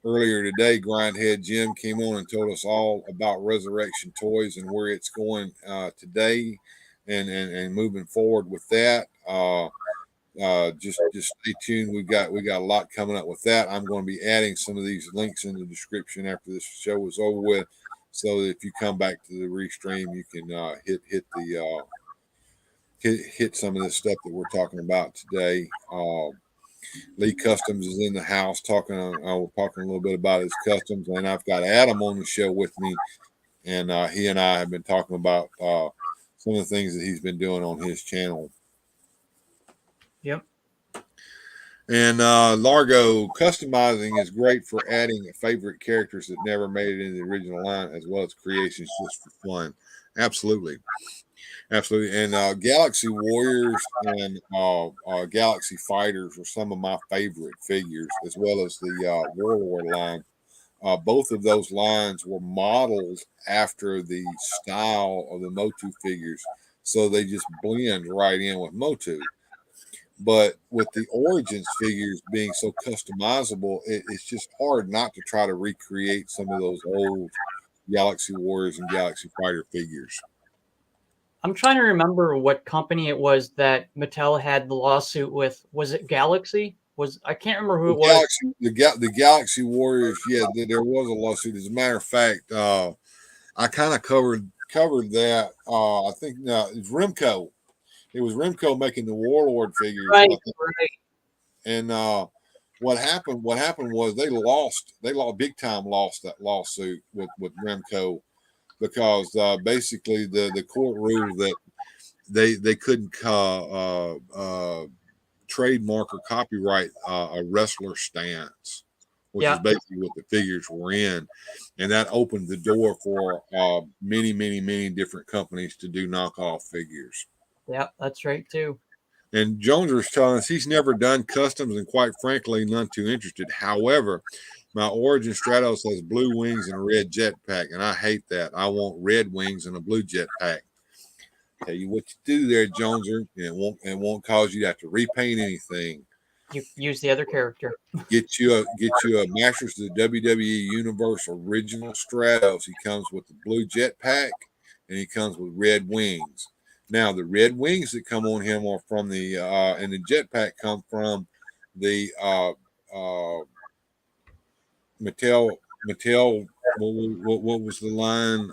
Earlier today, Grindhead Jim came on and told us all about Resurrection Toys and where it's going today and moving forward with that. Just stay tuned. We got a lot coming up with that. I'm going to be adding some of these links in the description after this show is over with, so that if you come back to the restream, you can hit some of the stuff that we're talking about today. Lee Customs is in the house talking. We're talking a little bit about his customs, and I've got Adam on the show with me, and he and I have been talking about some of the things that he's been doing on his channel. Yep. And Largo, customizing is great for adding favorite characters that never made it into the original line, as well as creations just for fun. Absolutely. Absolutely. And Galaxy Warriors and Galaxy Fighters are some of my favorite figures, as well as the Warlord line. Both of those lines were modeled after the style of the Motu figures, so they just blend right in with Motu. But with the Origins figures being so customizable, it's just hard not to try to recreate some of those old Galaxy Warriors and Galaxy Fighter figures. I'm trying to remember what company it was that Mattel had the lawsuit with. Was it Galaxy? I can't remember who it was. The Galaxy Warriors. Yeah, there was a lawsuit. As a matter of fact, I kind of covered that. I think it's Remco. It was Remco making the Warlord figures, Right, I think. right. And what happened was they lost big time, lost that lawsuit with Remco, because basically the court ruled that they couldn't trademark or copyright a wrestler stance, which is basically what the figures were in, and that opened the door for many different companies to do knockoff figures. Yeah, that's right too. And Jones was telling us he's never done customs, and quite frankly, none too interested. However, my Origin Stratos has blue wings and a red jetpack, and I hate that. I want red wings and a blue jetpack. Tell you what you do there, Joneser, and it won't cause you to have to repaint anything. You use the other character. Get you a Masters of the WWE Universe original Stratos. He comes with the blue jetpack, and he comes with red wings. Now the red wings that come on him are from the and the jetpack come from the Mattel. What was the line?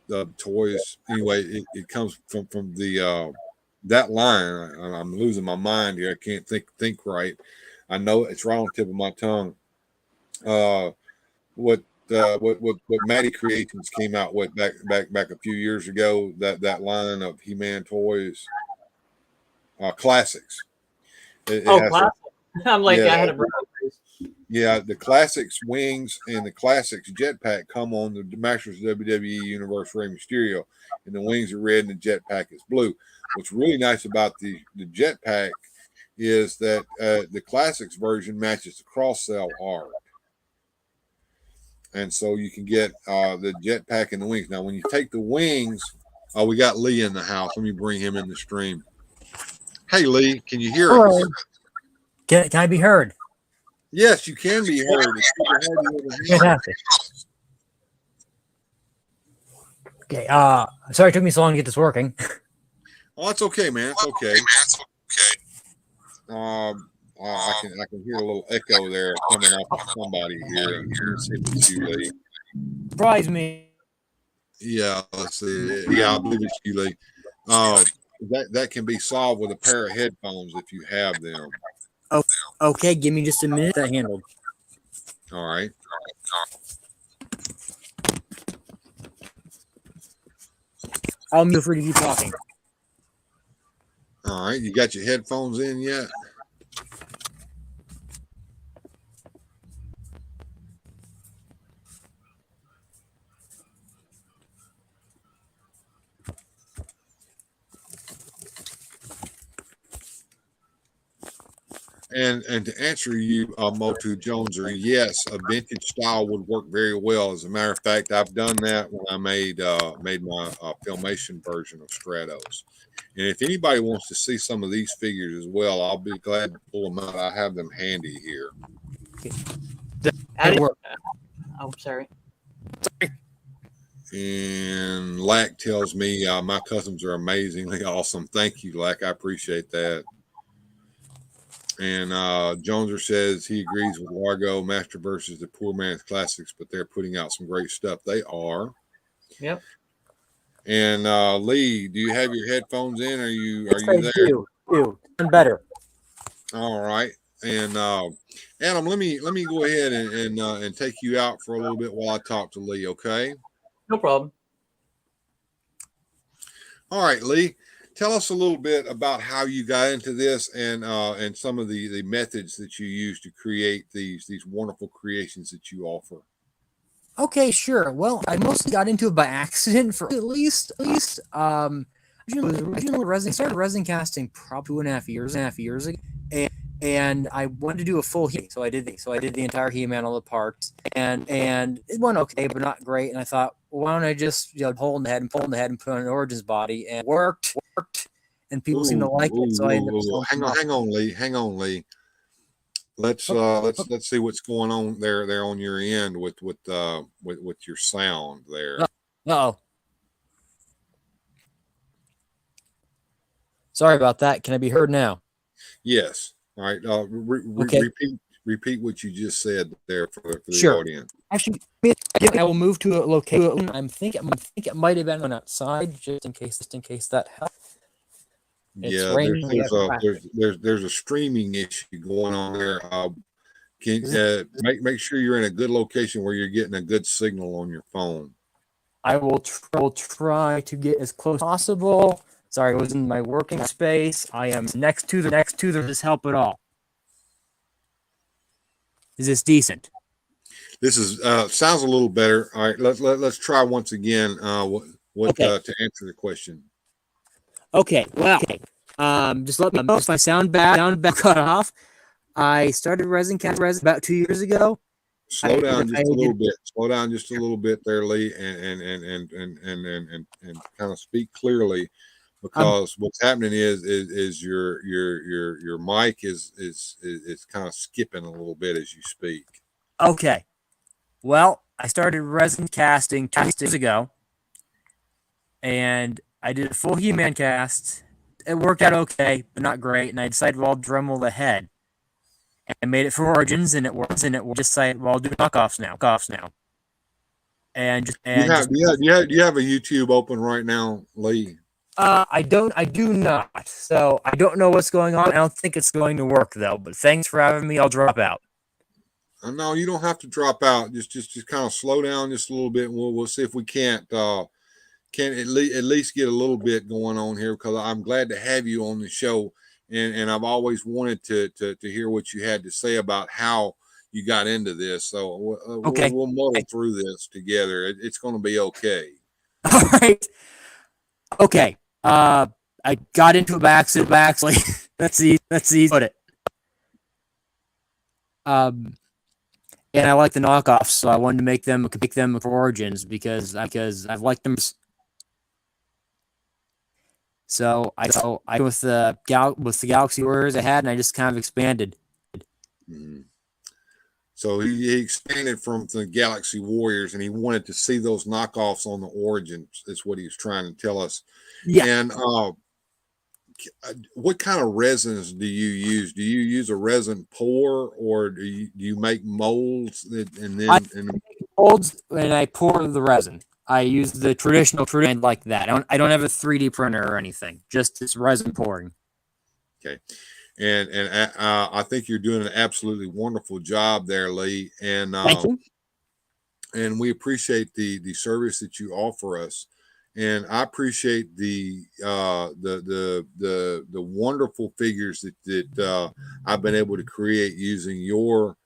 The toys. Anyway, it comes from the that line. I'm losing my mind here. I can't think right. I know it's right on the tip of my tongue. What Matty Creations came out with back a few years ago, that line of He-Man toys, classics. Classic. I'm like, I had a yeah, the classics wings and the classics jetpack come on the Masters of WWE Universe Rey Mysterio, and the wings are red and the jetpack is blue. What's really nice about the jetpack is that the classics version matches the cross-sell art. And so you can get the jetpack and the wings. Now, when you take the wings, we got Lee in the house. Let me bring him in the stream. Hey, Lee, can you hear us? Can I be heard? Yes, you can be heard. Fantastic. Okay. Sorry it took me so long to get this working. Oh, it's okay, man. It's okay. I can hear a little echo there coming off of somebody here. Let's see if it's you, Lee. Surprise me. Yeah, let's see. Yeah, I believe it's you, Lee. That can be solved with a pair of headphones if you have them. Oh, okay. Give me just a minute. That handled. All right. I'll feel free to keep talking. All right. You got your headphones in yet? And to answer you, Motu Joneser, yes, a vintage style would work very well. As a matter of fact, I've done that when I made my Filmation version of Stratos. And if anybody wants to see some of these figures as well, I'll be glad to pull them out. I have them handy here. Oh, sorry. And Lack tells me my customs are amazingly awesome. Thank you, Lack. I appreciate that. And Joneser says he agrees with Largo. Masterverse is the poor man's classics, but they're putting out some great stuff. They are. Yep. And Lee, do you have your headphones in? Are you there? Do. And better. All right. And Adam, let me go ahead and take you out for a little bit while I talk to Lee. Okay. No problem. All right, Lee. Tell us a little bit about how you got into this and some of the methods that you use to create these wonderful creations that you offer. Okay, sure. Well, I mostly got into it by accident for at least originally resin. I started resin casting probably 2.5 years ago. And I wanted to do a full He, so I did the entire He-Man, all the parts, and it went okay, but not great. And I thought, well, why don't I just pull in the head and put on an Origins body, and it worked, and people seem to like it. So I ended up hang on, Lee. Let's see what's going on there on your end with your sound there. Uh-oh. Sorry about that. Can I be heard now? Yes. All right. Okay. Repeat what you just said there for the Sure. audience. Actually, I will move to a location. I think it might have been on outside, just in case that helps. It's Yeah, raining. there's a streaming issue going on there. Can make sure you're in a good location where you're getting a good signal on your phone. I will try to get as close as possible. Sorry, I was in my working space. I am next to the. Does this help at all? Is this decent? This is sounds a little better. All right, let's try once again. What Okay. To answer the question? Okay. Well, just let me know if I sound bad, cut off. I started resin about 2 years ago. Slow down just a little bit. Slow down just a little bit there, Lee, and kind of speak clearly, because what's happening is your mic is kind of skipping a little bit as you speak. Okay. Well, I started resin casting 2 years ago, and I did a full He-Man cast. It worked out okay, but not great, and I decided, well, I'll Dremel the head. I made it for Origins, and it works. Just decided, well, I'll do knockoffs now. And you have a YouTube open right now, Lee? I do not. So I don't know what's going on. I don't think it's going to work though. But thanks for having me. I'll drop out. No, you don't have to drop out. Just kind of slow down just a little bit, and we'll see if we can't at least get a little bit going on here, because I'm glad to have you on the show, and I've always wanted to hear what you had to say about how you got into this. So Okay. we'll muddle through this together. It's going to be okay. All right. Okay. I got into it by accident. Let's see. Put it. And I like the knockoffs, so I wanted to make them for Origins because I've liked them. So I with the Galaxy Warriors I had, and I just kind of expanded. Mm-hmm. So he expanded from the Galaxy Warriors, and he wanted to see those knockoffs on the Origins. That's what he was trying to tell us. Yeah. And what kind of resins do you use? Do you use a resin pour, or do you make molds and then molds and I pour the resin? I use the traditional like that. I don't have a 3D printer or anything. Just this resin pouring. Okay. And I think you're doing an absolutely wonderful job there, Lee. And thank you. And we appreciate the service that you offer us. And I appreciate the wonderful figures that I've been able to create using your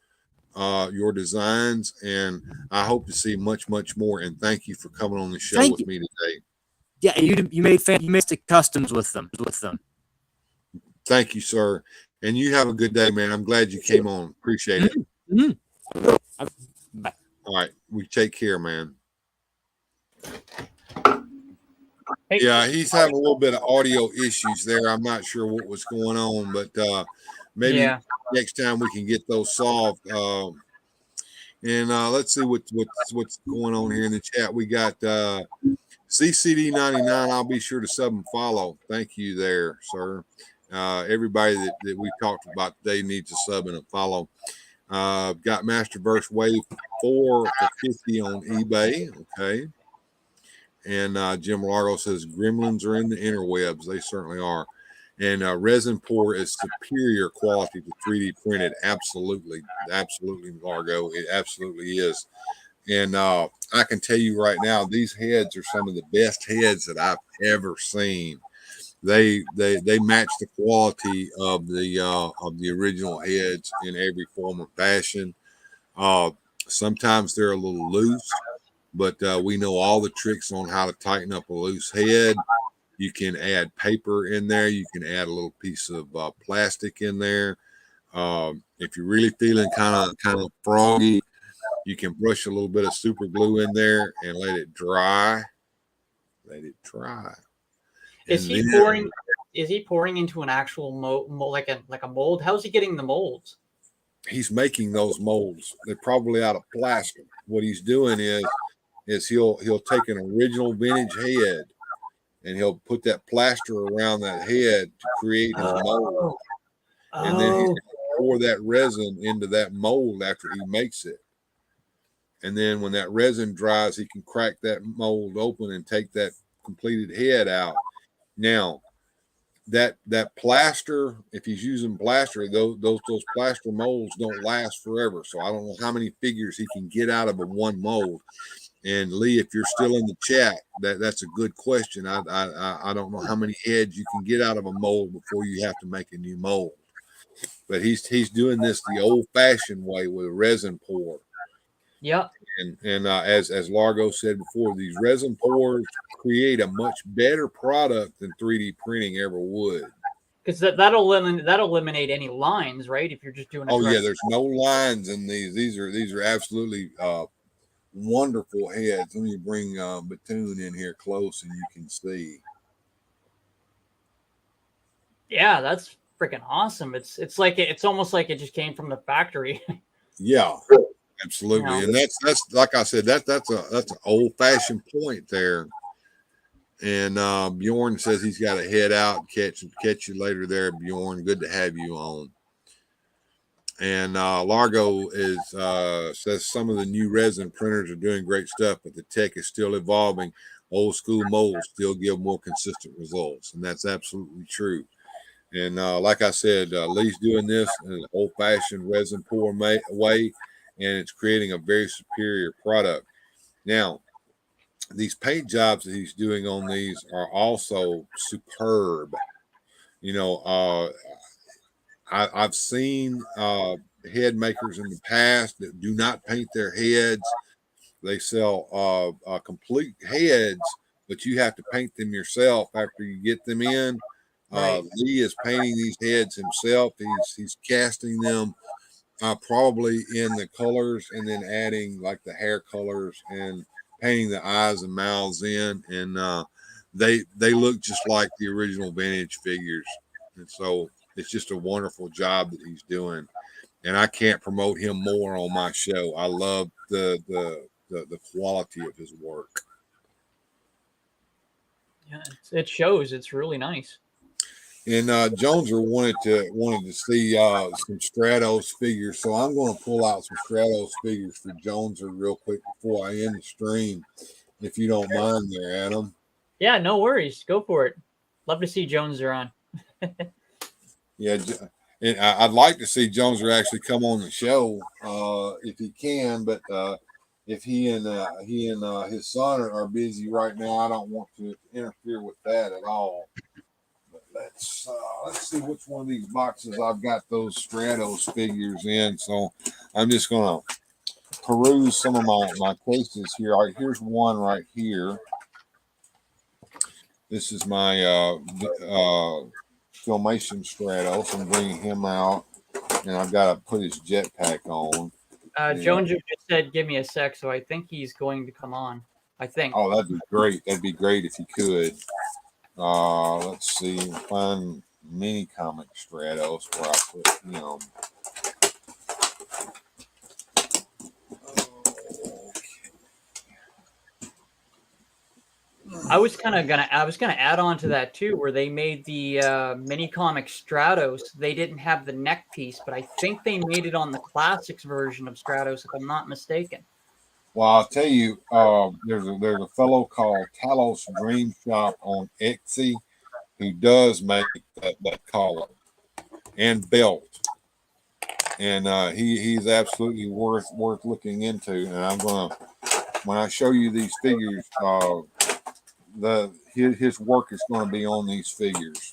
designs, and I hope to see much more. And thank you for coming on the show with me today. Yeah, you made customs with them. Thank you, sir. And you have a good day, man. I'm glad you came on. Appreciate it. Mm-hmm. Bye. All right. We take care, man. Hey. Yeah, he's having a little bit of audio issues there. I'm not sure what was going on, but maybe next time we can get those solved. And let's see what's going on here in the chat. We got CCD99. I'll be sure to sub and follow. Thank you there, sir. Everybody that we talked about today needs a sub and a follow. Got Masterverse Wave 4 for 50 on eBay. Okay. And Jim Largo says gremlins are in the interwebs. They certainly are. And resin pour is superior quality to 3D printed. Absolutely, Largo. It absolutely is. And I can tell you right now, these heads are some of the best heads that I've ever seen. They match the quality of the original heads in every form or fashion. Sometimes they're a little loose, but we know all the tricks on how to tighten up a loose head. You can add paper in there. You can add a little piece of plastic in there. If you're really feeling kind of froggy, you can brush a little bit of super glue in there and let it dry. Is he pouring? Is he pouring into an actual mold, like a mold? How's he getting the molds? He's making those molds. They're probably out of plastic. What he's doing is is he'll take an original vintage head and he'll put that plaster around that head to create his mold. And then he's Oh, going to pour that resin into that mold after he makes it. And then when that resin dries, he can crack that mold open and take that completed head out. Now, that plaster, if he's using plaster, those plaster molds don't last forever. So I don't know how many figures he can get out of a one mold. And Lee, if you're still in the chat, that's a good question. I don't know how many heads you can get out of a mold before you have to make a new mold. But he's doing this the old-fashioned way with a resin pour. yeah. And as Largo said before, these resin pours create a much better product than 3D printing ever would. Because that'll eliminate any lines, right? If you're just doing a Oh yeah, direct- there's no lines in these. These are absolutely wonderful heads. Let me bring Batoon in here close, and you can see. Yeah, that's freaking awesome. It's like it's almost like it just came from the factory. Yeah, absolutely. Yeah. And that's like I said, that's an old fashioned point there. And Bjorn says he's got to head out. Catch you later there, Bjorn. Good to have you on. And Largo says some of the new resin printers are doing great stuff, but the tech is still evolving. Old school molds still give more consistent results, and that's absolutely true. And like I said, Lee's doing this in an old-fashioned resin pour way, and it's creating a very superior product. Now, these paint jobs that he's doing on these are also superb. You know, I've seen head makers in the past that do not paint their heads. They sell complete heads, but you have to paint them yourself after you get them in. Right. Lee is painting these heads himself. He's casting them probably in the colors and then adding like the hair colors and painting the eyes and mouths in. And they look just like the original vintage figures. And so it's just a wonderful job that he's doing. And I can't promote him more on my show. I love the quality of his work. Yeah, it shows. It's really nice. And Joneser wanted to see some Stratos figures, so I'm going to pull out some Stratos figures for Joneser real quick before I end the stream, if you don't mind, there, Adam. Yeah, no worries. Go for it. Love to see Joneser on. Yeah, and I'd like to see Joneser actually come on the show if he can, but if he and his son are busy right now, I don't want to interfere with that at all. Let's see which one of these boxes I've got those Stratos figures in. So I'm just gonna peruse some of my cases here. All right, here's one right here. This is my Filmation Stratos. I'm bringing him out, and I've got to put his jetpack on. Joneser just said, "Give me a sec," so I think he's going to come on. I think. Oh, that'd be great. That'd be great if he could. Let's see, find mini comic Stratos where I put him. I was gonna add on to that too, where they made the mini comic Stratos. They didn't have the neck piece, but I think they made it on the classics version of Stratos, if I'm not mistaken. Well, I'll tell you, there's a fellow called Talos Dream Shop on Etsy who does make that collar and belt, and he's absolutely worth looking into. And I'm gonna, when I show you these figures, his work is going to be on these figures.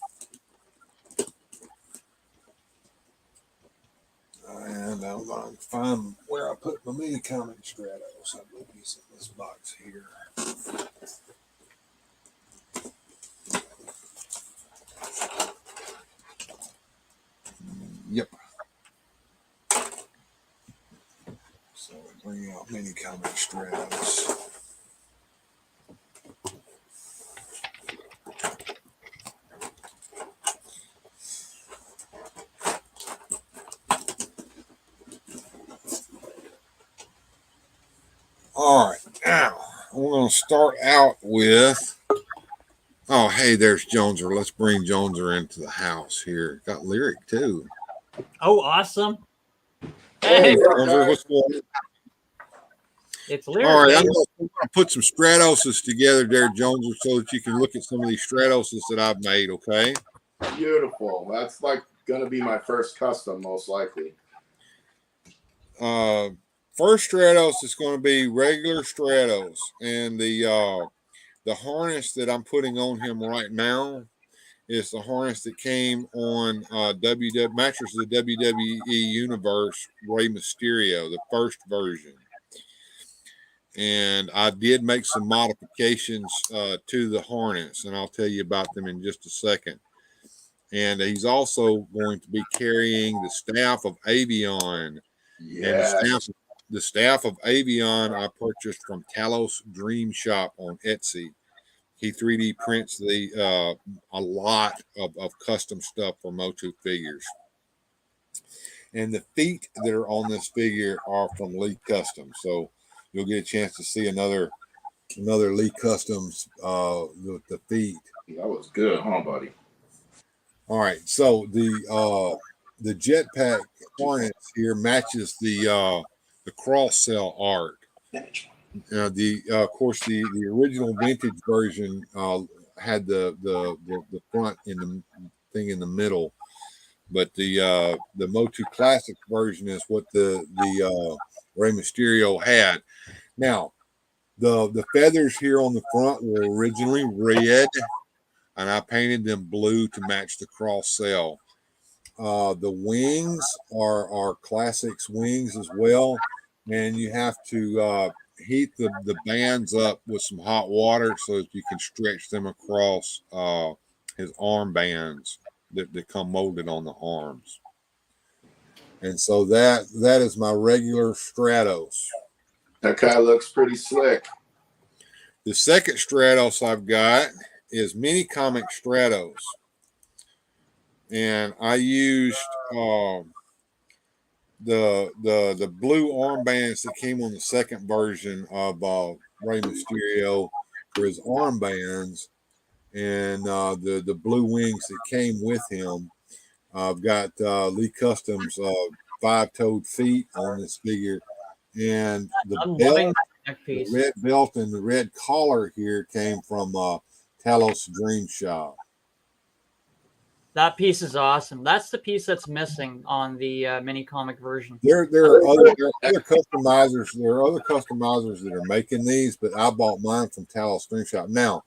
And I'm going to find where I put my mini comic Stratos. I believe he's in this box here. Yep. So bring out mini comic Stratos. All right, now we're going to start out with. Oh, hey, there's Joneser. Let's bring Joneser into the house here. Got Lyric too. Oh, awesome. Hey, Hey, Joneser, what's going on? it's All Lyric. right, I'm going to put some Stratoses together there, Joneser, so that you can look at some of these Stratoses that I've made, okay? Beautiful. That's like going to be my first custom, most likely. First Stratos is going to be regular Stratos, and the harness that I'm putting on him right now is the harness that came on Mattress of the WWE Universe Rey Mysterio, the first version. And I did make some modifications to the harness, and I'll tell you about them in just a second. And he's also going to be carrying the staff of Avion. Yes. And the staff of Avion I purchased from Talos Dream Shop on Etsy. He 3D prints a lot of custom stuff for Motu figures. And the feet that are on this figure are from Lee Customs. So you'll get a chance to see another Lee Customs with the feet. That was good, huh, buddy? All right. So the jetpack harness here matches the cross cell art. Of course the original vintage version had the front in the thing in the middle, but the Motu Classic version is what the Rey Mysterio had. Now the feathers here on the front were originally red, and I painted them blue to match the cross cell. The wings are Classics wings as well, and you have to heat the bands up with some hot water so that you can stretch them across his arm bands that come molded on the arms. And so that is my regular Stratos. That guy looks pretty slick. The second Stratos I've got is Mini Comic Stratos. And I used the blue armbands that came on the second version of Rey Mysterio for his armbands, and the blue wings that came with him. I've got Lee Customs 5-toed feet on this figure, and I'm the loving belt, that the piece. red belt and the red collar here came from Talos Dream Shop. That piece is awesome. That's the piece that's missing on the mini comic version. There are other customizers. There are other customizers that are making these, but I bought mine from Talos Dream Shop. Now,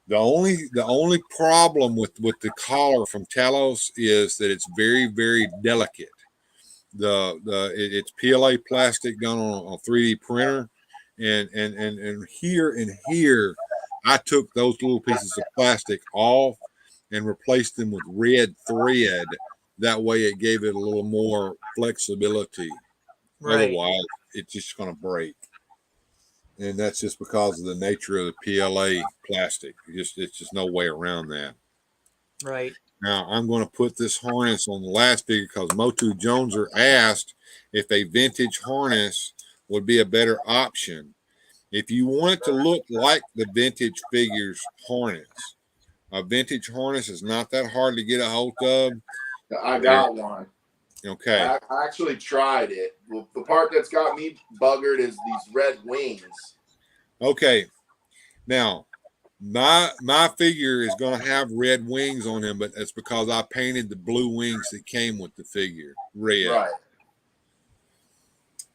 the only problem with the collar from Talos is that it's very, very delicate. It's PLA plastic done on a 3D printer, and here I took those little pieces of plastic off and replaced them with red thread. That way it gave it a little more flexibility. Right. Otherwise, it's just going to break. And that's just because of the nature of the PLA plastic. It's just no way around that. Right. Now, I'm going to put this harness on the last figure because Motu Joneser asked if a vintage harness would be a better option. If you want it to look like the vintage figure's harness, a vintage harness is not that hard to get a hold of. I got one. Okay. I actually tried it. The part that's got me buggered is these red wings. Okay. Now, my figure is going to have red wings on him, but that's because I painted the blue wings that came with the figure red. Right.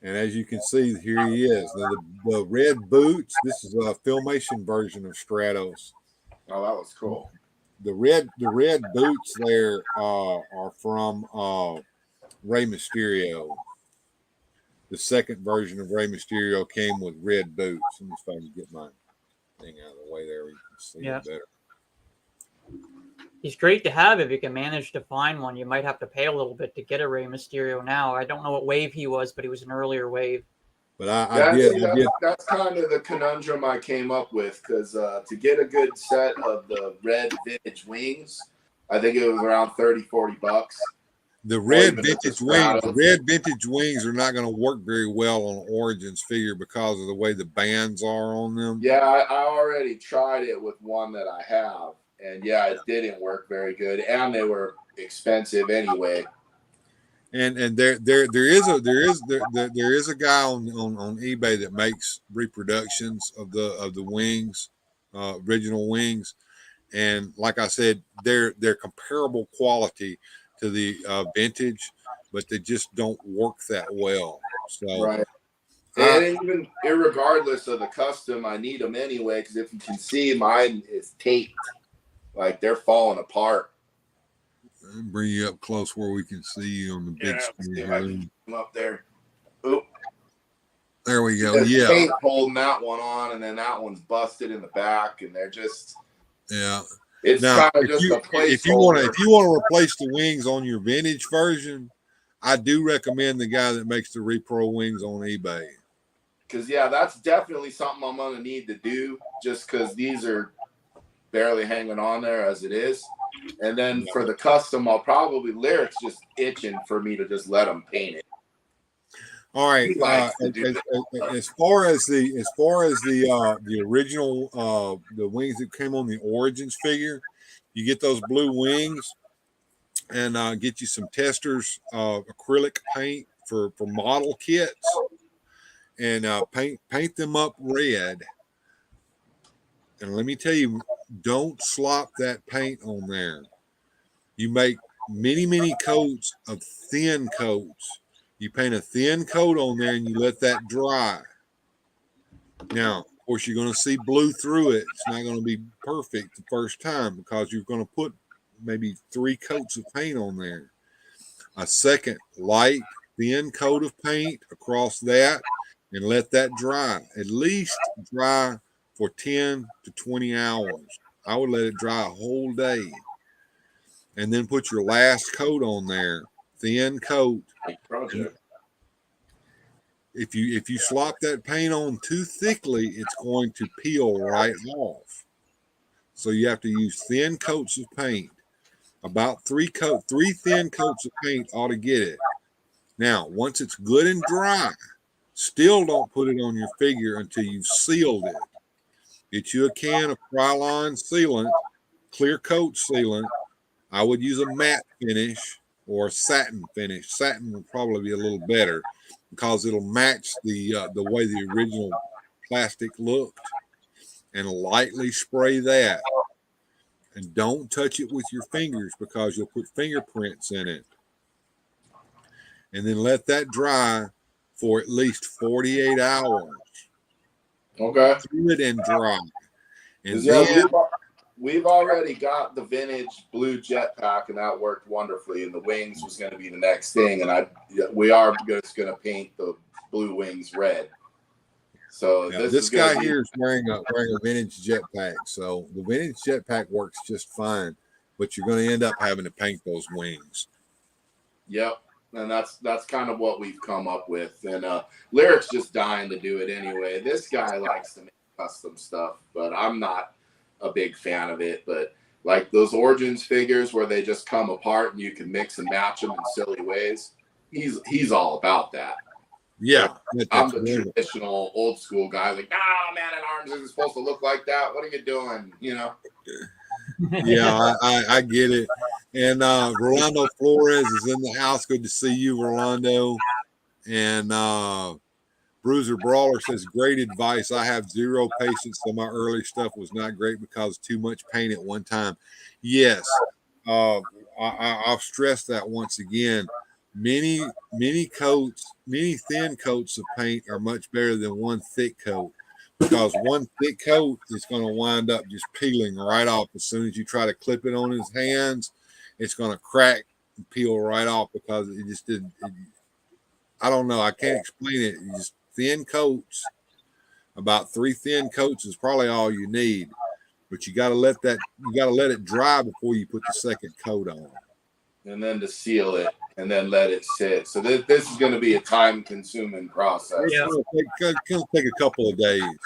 And as you can see, here he is. Now, the red boots, this is a Filmation version of Stratos. Oh, that was cool. The red boots there are from Rey Mysterio. The second version of Rey Mysterio came with red boots. Let me see if I can get my thing out of the way there. You can see it better. He's great to have if you can manage to find one. You might have to pay a little bit to get a Rey Mysterio now. I don't know what wave he was, but he was an earlier wave. But I did. That's kind of the conundrum I came up with because to get a good set of the red vintage wings, I think it was around $30-$40. The red even if vintage it's wings, straddled. red vintage wings are not going to work very well on Origins figure because of the way the bands are on them. Yeah, I already tried it with one that I have, and yeah, it didn't work very good, and they were expensive anyway. And there is a guy on eBay that makes reproductions of the wings, original wings, and like I said, they're comparable quality to the vintage, but they just don't work that well. So Right. And even irregardless of the custom, I need them anyway, because if you can see, mine is taped. Like, they're falling apart. I'll bring you up close where we can see you on the big Yeah, screen see if I here. can get them up there. Oop. There we go. There's Yeah. tape holding that one on, and then that one's busted in the back, and they're just, Yeah. it's Now, kind of just a placeholder. if you want to replace the wings on your vintage version, I do recommend the guy that makes the repro wings on eBay. Because, yeah, that's definitely something I'm going to need to do, just because these are barely hanging on there as it is. And then for the custom, I'll probably, Lyric's just itching for me to just let him paint it. All right. He likes to do that. As far as the original the wings that came on the Origins figure, you get those blue wings and get you some testers acrylic paint for model kits, and paint them up red. And let me tell you, don't slop that paint on there. You make many coats of thin coats. You paint a thin coat on there and you let that dry. Now, of course, you're going to see blue through it. It's not going to be perfect the first time because you're going to put maybe 3 coats of paint on there. A second light, thin coat of paint across that and let that dry. At least dry for 10 to 20 hours. I would let it dry a whole day. And then put your last coat on there. Thin coat. If you slop that paint on too thickly, it's going to peel right off. So you have to use thin coats of paint. About 3 thin coats of paint ought to get it. Now, once it's good and dry, still don't put it on your figure until you've sealed it. Get you a can of Krylon sealant, clear coat sealant. I would use a matte finish or a satin finish. Satin will probably be a little better because it'll match the way the original plastic looked. And lightly spray that. And don't touch it with your fingers because you'll put fingerprints in it. And then let that dry for at least 48 hours. Okay. Good and dry. And Yeah, then we've already got the vintage blue jetpack, and that worked wonderfully. And the wings was going to be the next thing, and we are just going to paint the blue wings red. So this guy here is wearing a vintage jetpack. So the vintage jetpack works just fine, but you're going to end up having to paint those wings. Yep. And that's kind of what we've come up with. And Lyric's just dying to do it anyway. This guy likes to make custom stuff, but I'm not a big fan of it. But like those Origins figures where they just come apart and you can mix and match them in silly ways, he's all about that. Yeah. I'm the traditional old school guy, like, man at arms isn't supposed to look like that. What are you doing? You know? Yeah, I get it. And Rolando Flores is in the house. Good to see you, Rolando. And Bruiser Brawler says, great advice. I have zero patience, so my early stuff was not great because too much paint at one time. Yes, I'll stress that once again. Many thin coats of paint are much better than one thick coat, because one thick coat is going to wind up just peeling right off. As soon as you try to clip it on his hands, it's going to crack and peel right off because it just didn't. I don't know. I can't explain it. Just thin coats, about 3 thin coats is probably all you need. But you got to let it dry before you put the second coat on. And then to seal it and then let it sit. So this is going to be a time-consuming process. Yeah. It'll take a couple of days.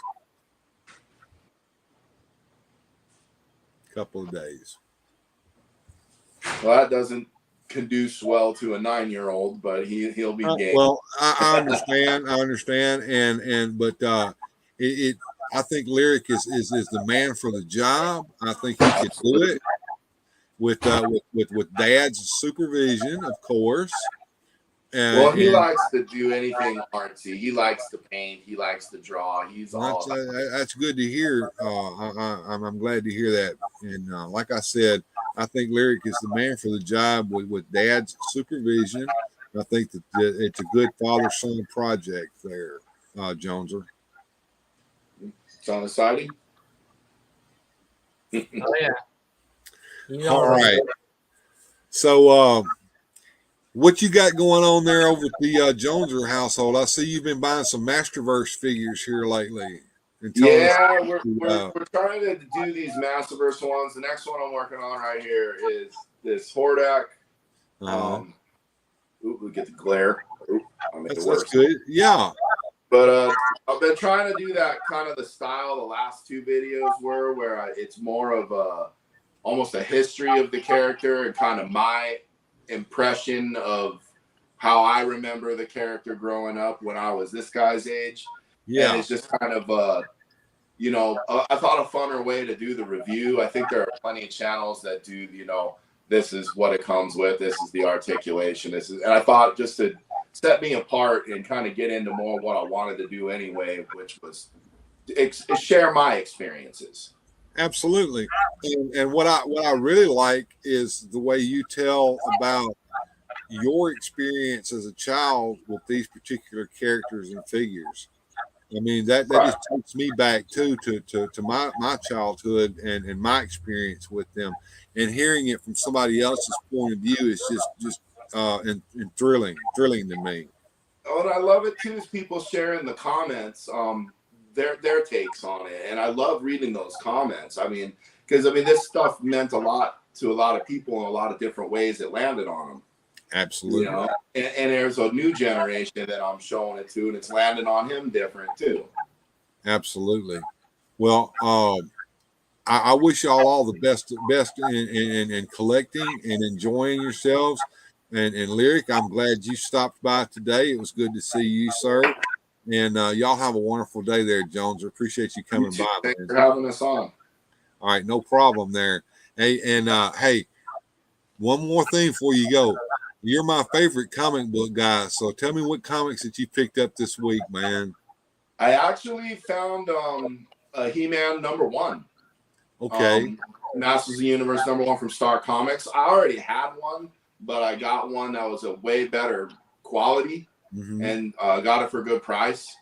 Well, that doesn't conduce well to a 9-year-old, but he'll be game. Well, I understand, but I think Lyric is the man for the job. I think he could do it with Dad's supervision, of course. Well, he likes to do anything artsy. He likes to paint. He likes to draw. That's good to hear. I'm glad to hear that. And like I said, I think Lyric is the man for the job with Dad's supervision. I think that it's a good father-son project there, Joneser. Sound exciting? Oh yeah. All right. So, what you got going on there over at the Joneser household? I see you've been buying some Masterverse figures here lately. Yeah, we're trying to do these Masterverse ones. The next one I'm working on right here is this Hordak. We get the glare. That's good. Yeah. But I've been trying to do that kind of the style the last 2 videos were, where it's more of almost a history of the character and kind of my impression of how I remember the character growing up when I was this guy's age. Yeah. And it's just kind of, I thought a funner way to do the review. I think there are plenty of channels that do, this is what it comes with. This is the articulation. And I thought just to set me apart and kind of get into more what I wanted to do anyway, which was share my experiences. Absolutely. And what I really like is the way you tell about your experience as a child with these particular characters and figures. I mean, that just takes me back too to my childhood and my experience with them, and hearing it from somebody else's point of view is just and thrilling to me. Oh, and I love it too is people sharing the comments, their takes on it, and I love reading those comments. I mean, because this stuff meant a lot to a lot of people in a lot of different ways that landed on them. Absolutely. And there's a new generation that I'm showing it to, and it's landing on him different too. Absolutely. Well, I wish y'all all the best in collecting and enjoying yourselves. And Lyric, I'm glad you stopped by today. It was good to see you, sir. And y'all have a wonderful day there, Jones. I appreciate you coming by. Thanks for having us on. All right, no problem there. Hey, and hey, one more thing before you go. You're my favorite comic book guy, so tell me what comics that you picked up this week, man. I actually found a He-Man #1. Okay. Masters of the Universe #1 from Star Comics. I already had one, but I got one that was a way better quality, and got it for a good price.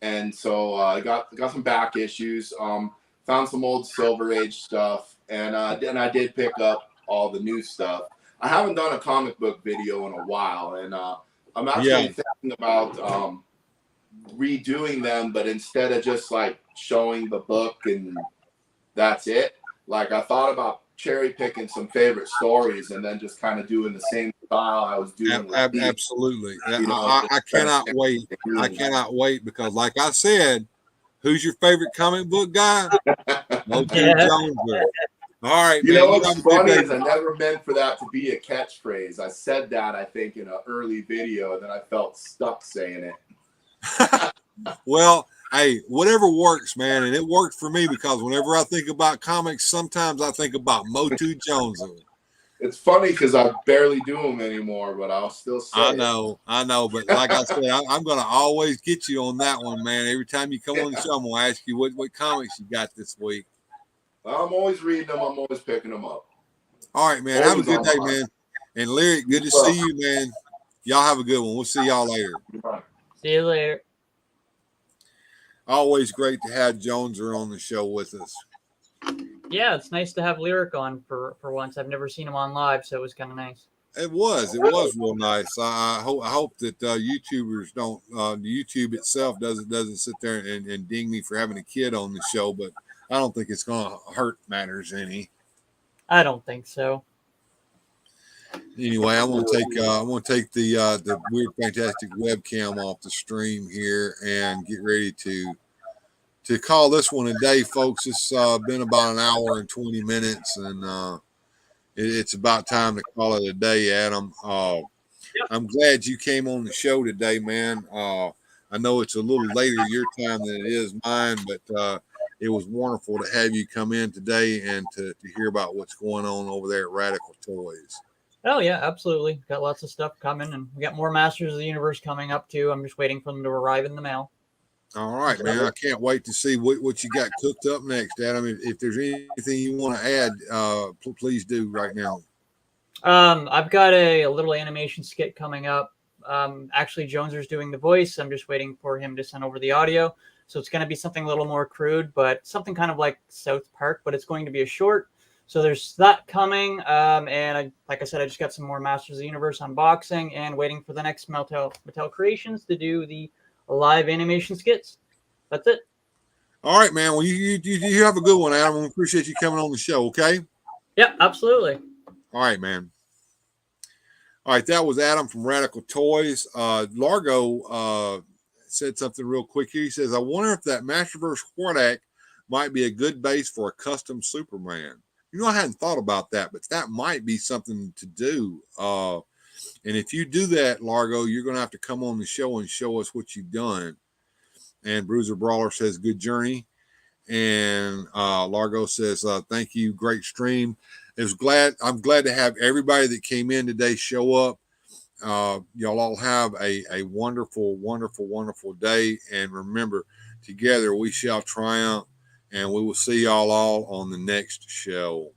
And so I got some back issues, found some old Silver Age stuff, and I did pick up all the new stuff. I haven't done a comic book video in a while, and I'm actually thinking about redoing them, but instead of just like showing the book and that's it, like I thought about cherry picking some favorite stories and then just kind of doing the same style I was doing. Absolutely. I cannot wait. I cannot wait because, like I said, who's your favorite comic book guy? Jones. All right, you know what's funny is I never meant for that to be a catchphrase. I said that, I think, in an early video, and then I felt stuck saying it. Well, hey, whatever works, man, and it worked for me because whenever I think about comics, sometimes I think about Motu Jones. It's funny because I barely do them anymore, but I'll still say I know, but like I said, I'm going to always get you on that one, man. Every time you come on the show, I'm going to ask you what comics you got this week. I'm always reading them. I'm always picking them up. All right, man. Have a good day, man. And Lyric, good to see you, man. Y'all have a good one. We'll see y'all later. See you later. Always great to have Joneser on the show with us. Yeah, it's nice to have Lyric on for once. I've never seen him on live, so it was kind of nice. It was real nice. I hope that YouTubers don't, YouTube itself doesn't sit there and ding me for having a kid on the show, but I don't think it's going to hurt matters any. I don't think so. Anyway, I'm going to take the Weird Fantastic webcam off the stream here and get ready to call this one a day, folks. It's been about an hour and 20 minutes, and it's about time to call it a day, Adam. I'm glad you came on the show today, man. I know it's a little later your time than it is mine, but it was wonderful to have you come in today and to hear about what's going on over there at Radical Toys. Oh yeah, absolutely. Got lots of stuff coming, and we got more Masters of the Universe coming up too. I'm just waiting for them to arrive in the mail. All right, man. I can't wait to see what you got cooked up next, Adam. If there's anything you want to add, please do right now. I've got a little animation skit coming up. Actually, Joneser's doing the voice. I'm just waiting for him to send over the audio. So it's going to be something a little more crude, but something kind of like South Park, but it's going to be a short. So there's that coming. And like I said, I just got some more Masters of the Universe unboxing and waiting for the next Mattel Creations to do the live animation skits. That's it. All right, man. Well, you have a good one, Adam. We appreciate you coming on the show. Okay. Yeah, absolutely. All right, man. All right, that was Adam from Radical Toys. Largo said something real quick here. He says, I wonder if that Masterverse Hordak might be a good base for a custom Superman. You know, I hadn't thought about that, but that might be something to do. And if you do that, Largo, you're going to have to come on the show and show us what you've done. And Bruiser Brawler says, good journey. And Largo says, thank you. Great stream. I'm glad to have everybody that came in today show up. Y'all all have a wonderful, wonderful, wonderful day. And remember, together we shall triumph, and we will see y'all all on the next show.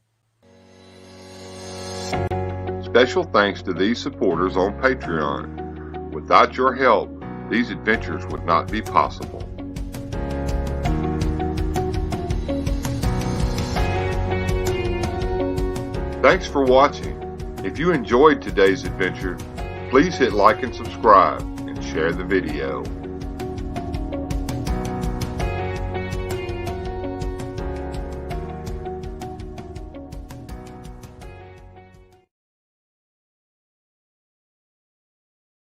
Special thanks to these supporters on Patreon. Without your help, these adventures would not be possible. Thanks for watching. If you enjoyed today's adventure, please hit like and subscribe and share the video.